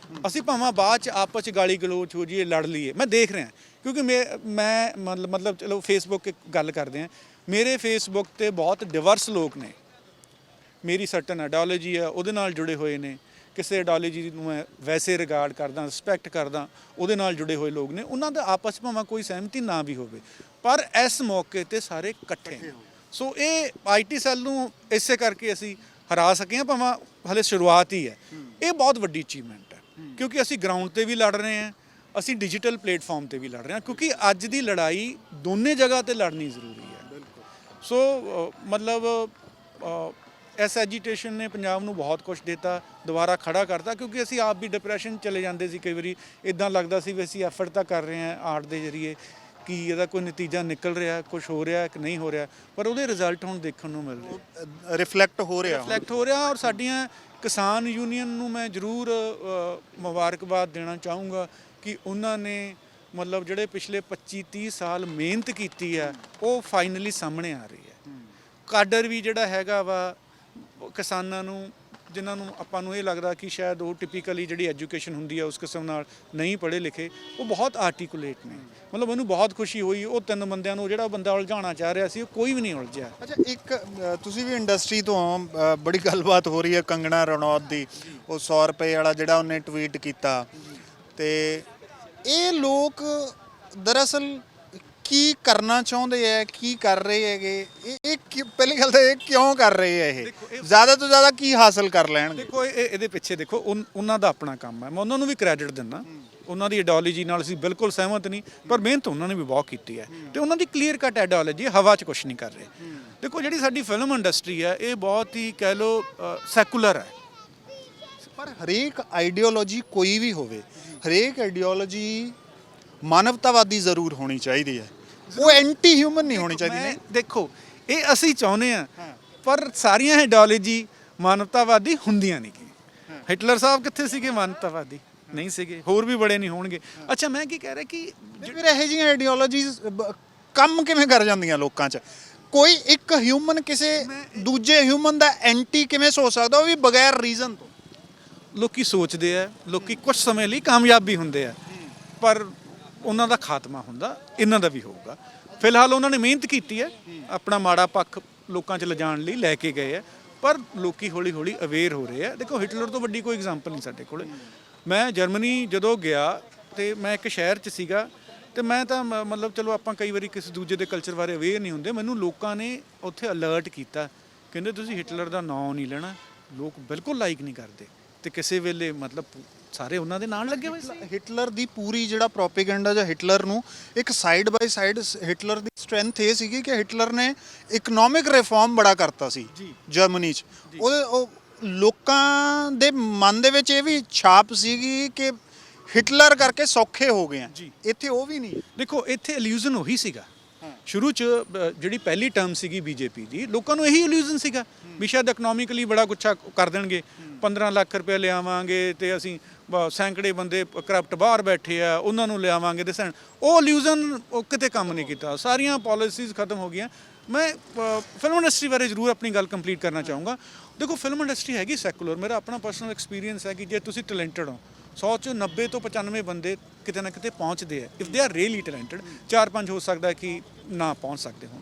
ਅਸੀਂ ਭਾਵੇਂ ਬਾਅਦ 'ਚ ਆਪਸ 'ਚ ਗਾਲੀ ਗਲੋਚ ਹੋ ਜਾਈਏ, ਲੜ ਲਈਏ। ਮੈਂ ਦੇਖ ਰਿਹਾ ਕਿਉਂਕਿ ਮੈਂ ਮਤਲਬ ਚਲੋ ਫੇਸਬੁੱਕ ਇੱਕ ਗੱਲ ਕਰਦੇ ਹਾਂ, ਮੇਰੇ ਫੇਸਬੁੱਕ 'ਤੇ ਬਹੁਤ ਡਿਵਰਸ ਲੋਕ ਨੇ, ਮੇਰੀ ਸਰਟਨ ਆਈਡੀਓਲੋਜੀ ਹੈ ਉਹਦੇ ਨਾਲ ਜੁੜੇ ਹੋਏ ਨੇ, ਕਿਸੇ ਆਈਡੀਓਲੋਜੀ ਨੂੰ ਮੈਂ ਵੈਸੇ ਰਿਗਾਰਡ ਕਰਦਾ, ਰਿਸਪੈਕਟ ਕਰਦਾ, ਉਹਦੇ ਨਾਲ ਜੁੜੇ ਹੋਏ ਲੋਕ ਨੇ। ਉਹਨਾਂ ਦਾ ਆਪਸ 'ਚ ਭਾਵੇਂ ਕੋਈ ਸਹਿਮਤੀ ਨਾ ਵੀ ਹੋਵੇ, ਪਰ ਇਸ ਮੌਕੇ 'ਤੇ ਸਾਰੇ ਇਕੱਠੇ ਨੇ। ਸੋ ਇਹ IT ਸੈੱਲ ਨੂੰ ਇਸੇ ਕਰਕੇ ਅਸੀਂ ਹਰਾ ਸਕੇ ਹਾਂ, ਭਾਵੇਂ ਹਲੇ ਸ਼ੁਰੂਆਤ ਹੀ ਹੈ। ਇਹ ਬਹੁਤ ਵੱਡੀ ਅਚੀਵਮੈਂਟ ਹੈ, ਕਿਉਂਕਿ ਅਸੀਂ ਗਰਾਊਂਡ 'ਤੇ ਵੀ ਲੜ ਰਹੇ ਹਾਂ, ਅਸੀਂ ਡਿਜੀਟਲ ਪਲੇਟਫਾਰਮ 'ਤੇ ਵੀ ਲੜ ਰਹੇ ਹਾਂ, ਕਿਉਂਕਿ ਅੱਜ ਦੀ ਲੜਾਈ ਦੋਨੇ ਜਗ੍ਹਾ 'ਤੇ ਲੜਨੀ ਜ਼ਰੂਰੀ ਹੈ। ਸੋ ਮਤਲਬ ਇਸ ਐਜੀਟੇਸ਼ਨ ਨੇ ਪੰਜਾਬ ਨੂੰ ਬਹੁਤ ਕੁਝ ਦਿੱਤਾ, ਦੁਬਾਰਾ ਖੜਾ ਕਰਤਾ, ਕਿਉਂਕਿ ਅਸੀਂ ਆਪ ਵੀ ਡਿਪਰੈਸ਼ਨ ਚਲੇ ਜਾਂਦੇ ਸੀ ਕਈ ਵਾਰੀ। ਇੱਦਾਂ ਲੱਗਦਾ ਸੀ ਵੀ ਅਸੀਂ ਐਫਰਟ ਤਾਂ ਕਰ ਰਹੇ ਹਾਂ ਆਰਟ ਦੇ ਜ਼ਰੀਏ, ਕਿ ਇਹਦਾ ਕੋਈ ਨਤੀਜਾ ਨਿਕਲ ਰਿਹਾ, ਕੁਝ ਹੋ ਰਿਹਾ ਕਿ ਨਹੀਂ ਹੋ ਰਿਹਾ, ਪਰ ਉਹਦੇ ਰਿਜ਼ਲਟ ਹੁਣ ਦੇਖਣ ਨੂੰ ਮਿਲ ਰਹੇ, ਰਿਫਲੈਕਟ ਹੋ ਰਿਹਾ। ਔਰ ਸਾਡੀਆਂ ਕਿਸਾਨ ਯੂਨੀਅਨ ਨੂੰ ਮੈਂ ਜ਼ਰੂਰ ਮੁਬਾਰਕਬਾਦ ਦੇਣਾ ਚਾਹੂੰਗਾ ਕਿ ਉਹਨਾਂ ਨੇ ਮਤਲਬ ਜਿਹੜੇ ਪਿਛਲੇ 25-30 ਸਾਲ ਮਿਹਨਤ ਕੀਤੀ ਹੈ, ਉਹ ਫਾਈਨਲੀ ਸਾਹਮਣੇ ਆ ਰਹੀ ਹੈ। ਕਾਡਰ ਵੀ ਜਿਹੜਾ ਹੈਗਾ ਵਾ ਕਿਸਾਨਾਂ ਨੂੰ ਜਿਨ੍ਹਾਂ ਨੂੰ ਆਪਾਂ ਨੂੰ ਇਹ ਲੱਗਦਾ ਕਿ ਸ਼ਾਇਦ ਉਹ ਟਿਪੀਕਲੀ ਜਿਹੜੀ ਐਜੂਕੇਸ਼ਨ ਹੁੰਦੀ ਹੈ ਉਸ ਕਿਸਮ ਨਾਲ ਨਹੀਂ ਪੜ੍ਹੇ ਲਿਖੇ, ਉਹ ਬਹੁਤ ਆਰਟੀਕੂਲੇਟ ਨੇ। ਮਤਲਬ ਮੈਨੂੰ ਬਹੁਤ ਖੁਸ਼ੀ ਹੋਈ ਉਹ 3 ਬੰਦਿਆਂ ਨੂੰ, ਜਿਹੜਾ ਬੰਦਾ ਉਲਝਾਉਣਾ ਚਾਹ ਰਿਹਾ ਸੀ ਉਹ ਕੋਈ ਵੀ ਨਹੀਂ ਉਲਝਿਆ। ਅੱਛਾ, ਇੱਕ ਤੁਸੀਂ ਵੀ ਇੰਡਸਟਰੀ ਤੋਂ ਹੋ, ਬੜੀ ਗੱਲਬਾਤ ਹੋ ਰਹੀ ਹੈ ਕੰਗਣਾ ਰਣੌਤ ਦੀ, ਉਹ 100 ਰੁਪਏ ਵਾਲਾ ਜਿਹੜਾ ਉਹਨੇ ਟਵੀਟ ਕੀਤਾ, ਤੇ ਇਹ ਲੋਕ ਦਰਅਸਲ ਕੀ ਕਰਨਾ ਚਾਹੁੰਦੇ ਹੈ, ਕੀ ਕਰ ਰਹੇ ਹੈਗੇ, ਇਹ ਪਹਿਲੀ ਗੱਲ ਤਾਂ ਇਹ ਕਿਉਂ ਕਰ ਰਹੇ ਹੈ, ਇਹ ਜ਼ਿਆਦਾ ਤੋਂ ਜ਼ਿਆਦਾ ਕੀ ਹਾਸਲ ਕਰ ਲੈਣਗੇ? ਦੇਖੋ ਇਹਦੇ ਪਿੱਛੇ ਦੇਖੋ ਉਹਨਾਂ ਦਾ ਆਪਣਾ ਕੰਮ ਹੈ, ਮੈਂ ਉਹਨਾਂ ਨੂੰ ਵੀ ਕ੍ਰੈਡਿਟ ਦਿੰਦਾ। ਉਹਨਾਂ ਦੀ ਆਈਡੀਓਲੋਜੀ ਨਾਲ ਅਸੀਂ ਬਿਲਕੁਲ ਸਹਿਮਤ ਨਹੀਂ, ਪਰ ਮਿਹਨਤ ਉਹਨਾਂ ਨੇ ਵੀ ਬਹੁਤ ਕੀਤੀ ਹੈ ਤੇ ਉਹਨਾਂ ਦੀ ਕਲੀਅਰ ਕੱਟ ਆਈਡੀਓਲੋਜੀ ਹਵਾ 'ਚ ਕੁਛ ਨਹੀਂ ਕਰ ਰਹੇ। ਦੇਖੋ ਜਿਹੜੀ ਸਾਡੀ ਫਿਲਮ ਇੰਡਸਟਰੀ ਹੈ ਇਹ ਬਹੁਤ ਹੀ ਕਹਿ ਲਓ ਸੈਕੂਲਰ ਹੈ, ਪਰ ਹਰੇਕ ਆਈਡੀਓਲੋਜੀ ਕੋਈ ਵੀ ਹੋਵੇ, ਹਰੇਕ ਆਈਡੀਓਲੋਜੀ ਮਾਨਵਤਾਵਾਦੀ ਜ਼ਰੂਰ ਹੋਣੀ ਚਾਹੀਦੀ ਹੈ, ਉਹ ਐਂਟੀ ਹਿਊਮਨ ਨਹੀਂ ਹੋਣੀ ਚਾਹੀਦੀ ਨੇ। ਦੇਖੋ ਇਹ ਅਸੀਂ ਚਾਹੁੰਦੇ ਆ, ਪਰ ਸਾਰੀਆਂ ਆਈਡੀਓਲੋਜੀ ਮਾਨਵਤਾਵਾਦੀ ਹੁੰਦੀਆਂ ਨਹੀਂ। ਹਿਟਲਰ ਸਾਹਿਬ ਕਿੱਥੇ ਸੀਗੇ ਮਾਨਵਤਾਵਾਦੀ? ਨਹੀਂ ਸੀਗੇ, ਹੋਰ ਵੀ ਬੜੇ ਨਹੀਂ ਹੋਣਗੇ। ਅੱਛਾ, ਮੈਂ ਕੀ ਕਹਿ ਰਿਹਾ ਕਿ ਫਿਰ ਇਹੋ ਜਿਹੀਆਂ ਆਈਡੀਓਲੋਜੀਜ਼ ਕੰਮ ਕਿਵੇਂ ਕਰ ਜਾਂਦੀਆਂ ਲੋਕਾਂ 'ਚ? ਕੋਈ ਇੱਕ ਹਿਊਮਨ ਕਿਸੇ ਦੂਜੇ ਹਿਊਮਨ ਦਾ ਐਂਟੀ ਕਿਵੇਂ ਸੋਚ ਸਕਦਾ, ਉਹ ਵੀ ਬਗੈਰ ਰੀਜ਼ਨ ਤੋਂ? ਲੋਕੀ ਸੋਚਦੇ ਆ, ਲੋਕੀ ਕੁਝ ਸਮੇਂ ਲਈ ਕਾਮਯਾਬ ਵੀ ਹੁੰਦੇ ਆ, ਪਰ ਉਹਨਾਂ ਦਾ ਖਾਤਮਾ ਹੁੰਦਾ, ਇਹਨਾਂ ਦਾ ਵੀ ਹੋਊਗਾ। ਫਿਲਹਾਲ ਉਹਨਾਂ ਨੇ ਮਿਹਨਤ ਕੀਤੀ ਹੈ, ਆਪਣਾ ਮਾੜਾ ਪੱਖ ਲੋਕਾਂ 'ਚ ਲਿਜਾਣ ਲਈ ਲੈ ਕੇ ਗਏ ਆ, ਪਰ ਲੋਕੀ ਹੌਲੀ ਹੌਲੀ ਅਵੇਅਰ ਹੋ ਰਹੇ ਆ। ਦੇਖੋ ਹਿਟਲਰ ਤੋਂ ਵੱਡੀ ਕੋਈ ਐਗਜ਼ਾਮਪਲ ਨਹੀਂ ਸਾਡੇ ਕੋਲ। ਮੈਂ ਜਰਮਨੀ ਜਦੋਂ ਗਿਆ ਤੇ ਮੈਂ ਇੱਕ ਸ਼ਹਿਰ 'ਚ ਸੀਗਾ, ਤੇ ਮੈਂ ਤਾਂ ਮਤਲਬ ਚਲੋ ਆਪਾਂ ਕਈ ਵਾਰੀ ਕਿਸੇ ਦੂਜੇ ਦੇ ਕਲਚਰ ਬਾਰੇ ਅਵੇਅਰ ਨਹੀਂ ਹੁੰਦੇ, ਮੈਨੂੰ ਲੋਕਾਂ ਨੇ ਉੱਥੇ ਅਲਰਟ ਕੀਤਾ, ਕਹਿੰਦੇ ਤੁਸੀਂ ਹਿਟਲਰ ਦਾ ਨਾਂ ਨਹੀਂ ਲੈਣਾ। ਲੋਕ ਬਿਲਕੁਲ ਲਾਈਕ ਨਹੀਂ ਕਰਦੇ, ਤੇ ਕਿਸੇ ਵੇਲੇ ਮਤਲਬ ਸਾਰੇ ਉਹਨਾਂ ਦੇ ਨਾਲ ਲੱਗੇ ਹੋਏ ਸੀ। ਹਿਟਲਰ ਦੀ ਪੂਰੀ ਜਿਹੜਾ ਪ੍ਰੋਪੇਗੈਂਡਾ ਜਾਂ ਹਿਟਲਰ ਨੂੰ ਇੱਕ side by side, Hitler the strength ਇਹ ਸੀਗੀ ਕਿ ਹਿਟਲਰ ਨੇ ਇਕਨੋਮਿਕ ਰਿਫਾਰਮ ਬੜਾ ਕਰਤਾ ਸੀ ਜਰਮਨੀ 'ਚ। ਉਹ ਲੋਕਾਂ ਦੇ ਮਨ ਦੇ ਵਿੱਚ ਇਹ ਵੀ ਛਾਪ ਸੀਗੀ ਕਿ ਹਿਟਲਰ ਕਰਕੇ ਸੌਖੇ ਹੋ ਗਏ ਆ। ਇੱਥੇ ਉਹ ਵੀ ਨਹੀਂ। ਦੇਖੋ ਇੱਥੇ ਇਲੂਜ਼ਨ ਉਹੀ ਸੀਗਾ ਸ਼ੁਰੂ 'ਚ, ਜਿਹੜੀ ਪਹਿਲੀ ਟਰਮ ਸੀਗੀ ਬੀਜੇਪੀ ਦੀ, ਲੋਕਾਂ ਨੂੰ ਇਹੀ ਇਲੂਜ਼ਨ ਸੀਗਾ ਵੀ ਸ਼ਾਇਦ ਇਕਨੋਮਿਕਲੀ ਬੜਾ ਗੁੱਛਾ ਕਰ ਦੇਣਗੇ, 15 ਲੱਖ ਰੁਪਏ ਲਿਆਵਾਂਗੇ ਤੇ ਅਸੀਂ ਸੈਂਕੜੇ ਬੰਦੇ ਕਰਪਟ ਬਾਹਰ ਬੈਠੇ ਆ ਉਹਨਾਂ ਨੂੰ ਲਿਆਵਾਂਗੇ ਤੇ ਉਹ ਇਲੂਜ਼ਨ ਕਿਤੇ ਕੰਮ ਨਹੀਂ ਕੀਤਾ, ਸਾਰੀਆਂ ਪਾਲਿਸੀਜ਼ ਖਤਮ ਹੋ ਗਈਆਂ। ਮੈਂ ਫਿਲਮ ਇੰਡਸਟਰੀ ਬਾਰੇ ਜ਼ਰੂਰ ਆਪਣੀ ਗੱਲ ਕੰਪਲੀਟ ਕਰਨਾ ਚਾਹੂੰਗਾ। ਦੇਖੋ ਫਿਲਮ ਇੰਡਸਟਰੀ ਹੈਗੀ ਸੈਕੂਲਰ, ਮੇਰਾ ਆਪਣਾ ਪਰਸਨਲ ਐਕਸਪੀਰੀਅੰਸ ਹੈ ਕਿ ਜੇ ਤੁਸੀਂ ਟੈਲੈਂਟਡ ਹੋ, 100 'ਚੋਂ 90 ਤੋਂ 95 ਬੰਦੇ ਕਿਤੇ ਨਾ ਕਿਤੇ ਪਹੁੰਚਦੇ ਆ, if they are really talented. 4-5 ਹੋ ਸਕਦਾ ਕਿ ਨਾ ਪਹੁੰਚ ਸਕਦੇ ਹੋਣ,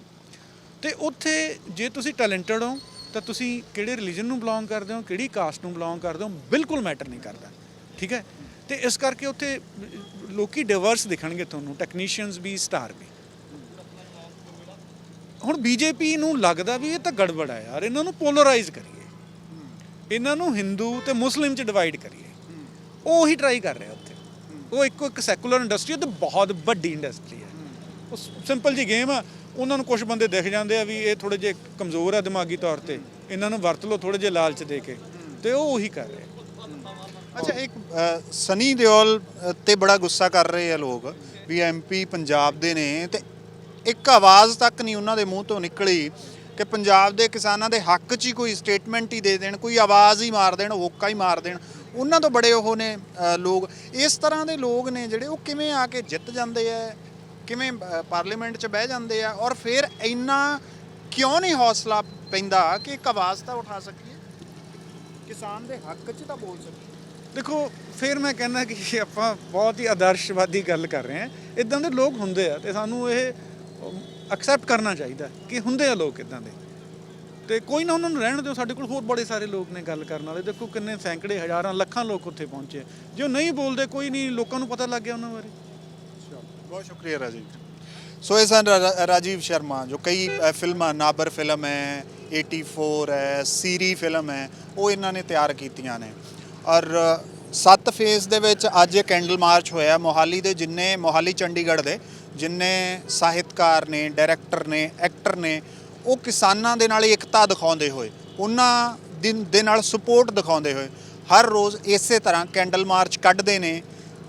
ਤੇ ਉੱਥੇ ਜੇ ਤੁਸੀਂ ਟੈਲੈਂਟਡ ਹੋ ਤਾਂ ਤੁਸੀਂ ਕਿਹੜੇ ਰਿਲੀਜਨ ਨੂੰ ਬਿਲੋਂਗ ਕਰਦੇ ਹੋ, ਕਿਹੜੀ ਕਾਸਟ ਨੂੰ ਬਿਲੋਂਗ ਕਰਦੇ ਹੋ, ਬਿਲਕੁਲ ਮੈਟਰ ਨਹੀਂ ਕਰਦਾ, ਠੀਕ ਹੈ। ਤੇ ਇਸ ਕਰਕੇ ਉੱਥੇ ਲੋਕੀ ਡਿਵਰਸ ਦਿਖਣਗੇ ਤੁਹਾਨੂੰ, ਟੈਕਨੀਸ਼ੀਅਨਸ ਵੀ, ਸਟਾਰ ਵੀ। ਹੁਣ ਬੀਜੇਪੀ ਨੂੰ ਲੱਗਦਾ ਵੀ ਇਹ ਤਾਂ ਗੜਬੜ ਹੈ ਯਾਰ, ਇਹਨਾਂ ਨੂੰ ਪੋਲਰਾਈਜ਼ ਕਰੀਏ, ਇਹਨਾਂ ਨੂੰ ਹਿੰਦੂ ਤੇ ਮੁਸਲਿਮ 'ਚ ਡਿਵਾਈਡ ਕਰੀਏ। ਉਹ ਹੀ ਟਰਾਈ ਕਰ ਰਿਹਾ ਉੱਥੇ। ਉਹ ਇੱਕ ਸੈਕੂਲਰ ਇੰਡਸਟਰੀ ਹੈ ਤੇ ਬਹੁਤ ਵੱਡੀ ਇੰਡਸਟਰੀ ਹੈ। ਉਹ ਸਿੰਪਲ ਜੀ ਗੇਮ ਆ, ਉਹਨਾਂ ਨੂੰ ਕੁਝ ਬੰਦੇ ਦਿਖ ਜਾਂਦੇ ਆ ਵੀ ਇਹ ਥੋੜ੍ਹੇ ਜਿਹੇ ਕਮਜ਼ੋਰ ਆ ਦਿਮਾਗੀ ਤੌਰ ਤੇ, ਇਹਨਾਂ ਨੂੰ ਵਰਤ ਲਓ ਥੋੜ੍ਹੇ ਜਿਹੇ ਲਾਲਚ ਦੇ ਕੇ, ਤੇ ਉਹ ਉਹੀ ਕਰ ਰਹੇ। ਅੱਛਾ, ਇੱਕ ਸਨੀ ਦਿਓਲ ਤੇ ਬੜਾ ਗੁੱਸਾ ਕਰ ਰਹੇ ਆ ਲੋਕ ਵੀ ਐਮਪੀ ਪੰਜਾਬ ਦੇ ਨੇ, ਤੇ ਇੱਕ ਆਵਾਜ਼ ਤੱਕ ਨਹੀਂ ਉਹਨਾਂ ਦੇ ਮੂੰਹ ਤੋਂ ਨਿਕਲੀ ਕਿ ਪੰਜਾਬ ਦੇ ਕਿਸਾਨਾਂ ਦੇ ਹੱਕ 'ਚ ਹੀ ਕੋਈ ਸਟੇਟਮੈਂਟ ਹੀ ਦੇ ਦੇਣ, ਕੋਈ ਆਵਾਜ਼ ਹੀ ਮਾਰ ਦੇਣ, ਹੋਕਾ ਹੀ ਮਾਰ ਦੇਣ। ਉਹਨਾਂ ਤੋਂ ਬੜੇ ਉਹ ਨੇ ਲੋਕ। ਇਸ ਤਰ੍ਹਾਂ ਦੇ ਲੋਕ ਨੇ ਜਿਹੜੇ, ਉਹ ਕਿਵੇਂ ਆ ਕੇ ਜਿੱਤ ਜਾਂਦੇ ਆ, ਕਿਵੇਂ ਪਾਰਲੀਮੈਂਟ 'ਚ ਬਹਿ ਜਾਂਦੇ ਆ, ਔਰ ਫਿਰ ਇੰਨਾ ਕਿਉਂ ਨਹੀਂ ਹੌਸਲਾ ਪੈਂਦਾ ਕਿ ਇੱਕ ਆਵਾਜ਼ ਤਾਂ ਉਠਾ ਸਕੀਏ, ਕਿਸਾਨ ਦੇ ਹੱਕ 'ਚ ਤਾਂ ਬੋਲ ਸਕੀਏ। ਦੇਖੋ ਫਿਰ ਮੈਂ ਕਹਿੰਦਾ ਕਿ ਆਪਾਂ ਬਹੁਤ ਹੀ ਆਦਰਸ਼ਵਾਦੀ ਗੱਲ ਕਰ ਰਹੇ ਹਾਂ। ਇੱਦਾਂ ਦੇ ਲੋਕ ਹੁੰਦੇ ਆ ਤੇ ਸਾਨੂੰ ਇਹ ਐਕਸੈਪਟ ਕਰਨਾ ਚਾਹੀਦਾ ਕਿ ਹੁੰਦੇ ਆ ਲੋਕ ਇੱਦਾਂ ਦੇ, ਤੇ ਕੋਈ ਨਾ ਉਹਨਾਂ ਨੂੰ ਰਹਿਣ ਦਿਓ। ਸਾਡੇ ਕੋਲ ਹੋਰ ਬੜੇ ਸਾਰੇ ਲੋਕ ਨੇ ਗੱਲ ਕਰਨ ਵਾਲੇ, ਦੇਖੋ ਕਿੰਨੇ ਸੈਂਕੜੇ, ਹਜ਼ਾਰਾਂ, ਲੱਖਾਂ ਲੋਕ ਉੱਥੇ ਪਹੁੰਚੇ। ਜੇ ਉਹ ਨਹੀਂ ਬੋਲਦੇ ਕੋਈ ਨਹੀਂ, ਲੋਕਾਂ ਨੂੰ ਪਤਾ ਲੱਗ ਗਿਆ ਉਹਨਾਂ ਬਾਰੇ। ਬਹੁਤ ਸ਼ੁਕਰੀਆ ਰਾਜੀਵ। ਸੋ ਇਹ ਸਨ ਰਾਜੀਵ ਸ਼ਰਮਾ, ਜੋ ਕਈ ਫਿਲਮਾਂ, ਨਾਬਰ ਫਿਲਮ ਹੈ, 84 ਹੈ, ਸੀਰੀ ਫਿਲਮ ਹੈ, ਉਹ ਇਹਨਾਂ ਨੇ ਤਿਆਰ ਕੀਤੀਆਂ ਨੇ। ਔਰ 7 ਫੇਜ਼ ਦੇ ਵਿੱਚ ਅੱਜ ਇਹ ਕੈਂਡਲ ਮਾਰਚ ਹੋਇਆ। ਮੋਹਾਲੀ ਦੇ ਜਿੰਨੇ, ਮੋਹਾਲੀ ਚੰਡੀਗੜ੍ਹ ਦੇ ਜਿੰਨੇ ਸਾਹਿਤਕਾਰ ਨੇ, ਡਾਇਰੈਕਟਰ ਨੇ, ਐਕਟਰ ਨੇ, ਉਹ ਕਿਸਾਨਾਂ ਦੇ ਨਾਲ ਏਕਤਾ ਦਿਖਾਉਂਦੇ ਹੋਏ, ਉਹਨਾਂ ਦੇ ਨਾਲ ਸਪੋਰਟ ਦਿਖਾਉਂਦੇ ਹੋਏ ਹਰ ਰੋਜ਼ ਇਸੇ ਤਰ੍ਹਾਂ ਕੈਂਡਲ ਮਾਰਚ ਕੱਢਦੇ ਨੇ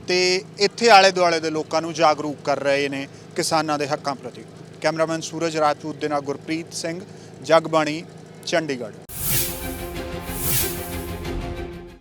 ਤੇ ਇੱਥੇ ਆਲੇ ਦੁਆਲੇ ਦੇ ਲੋਕਾਂ ਨੂੰ ਜਾਗਰੂਕ ਕਰ ਰਹੇ ਨੇ ਕਿਸਾਨਾਂ ਦੇ ਹੱਕਾਂ ਪ੍ਰਤੀ। ਕੈਮਰਾਮੈਨ ਸੂਰਜ ਰਾਜਪੂਤ ਦੇ ਨਾਲ ਗੁਰਪ੍ਰੀਤ ਸਿੰਘ, ਜਗਬਾਣੀ, ਚੰਡੀਗੜ੍ਹ।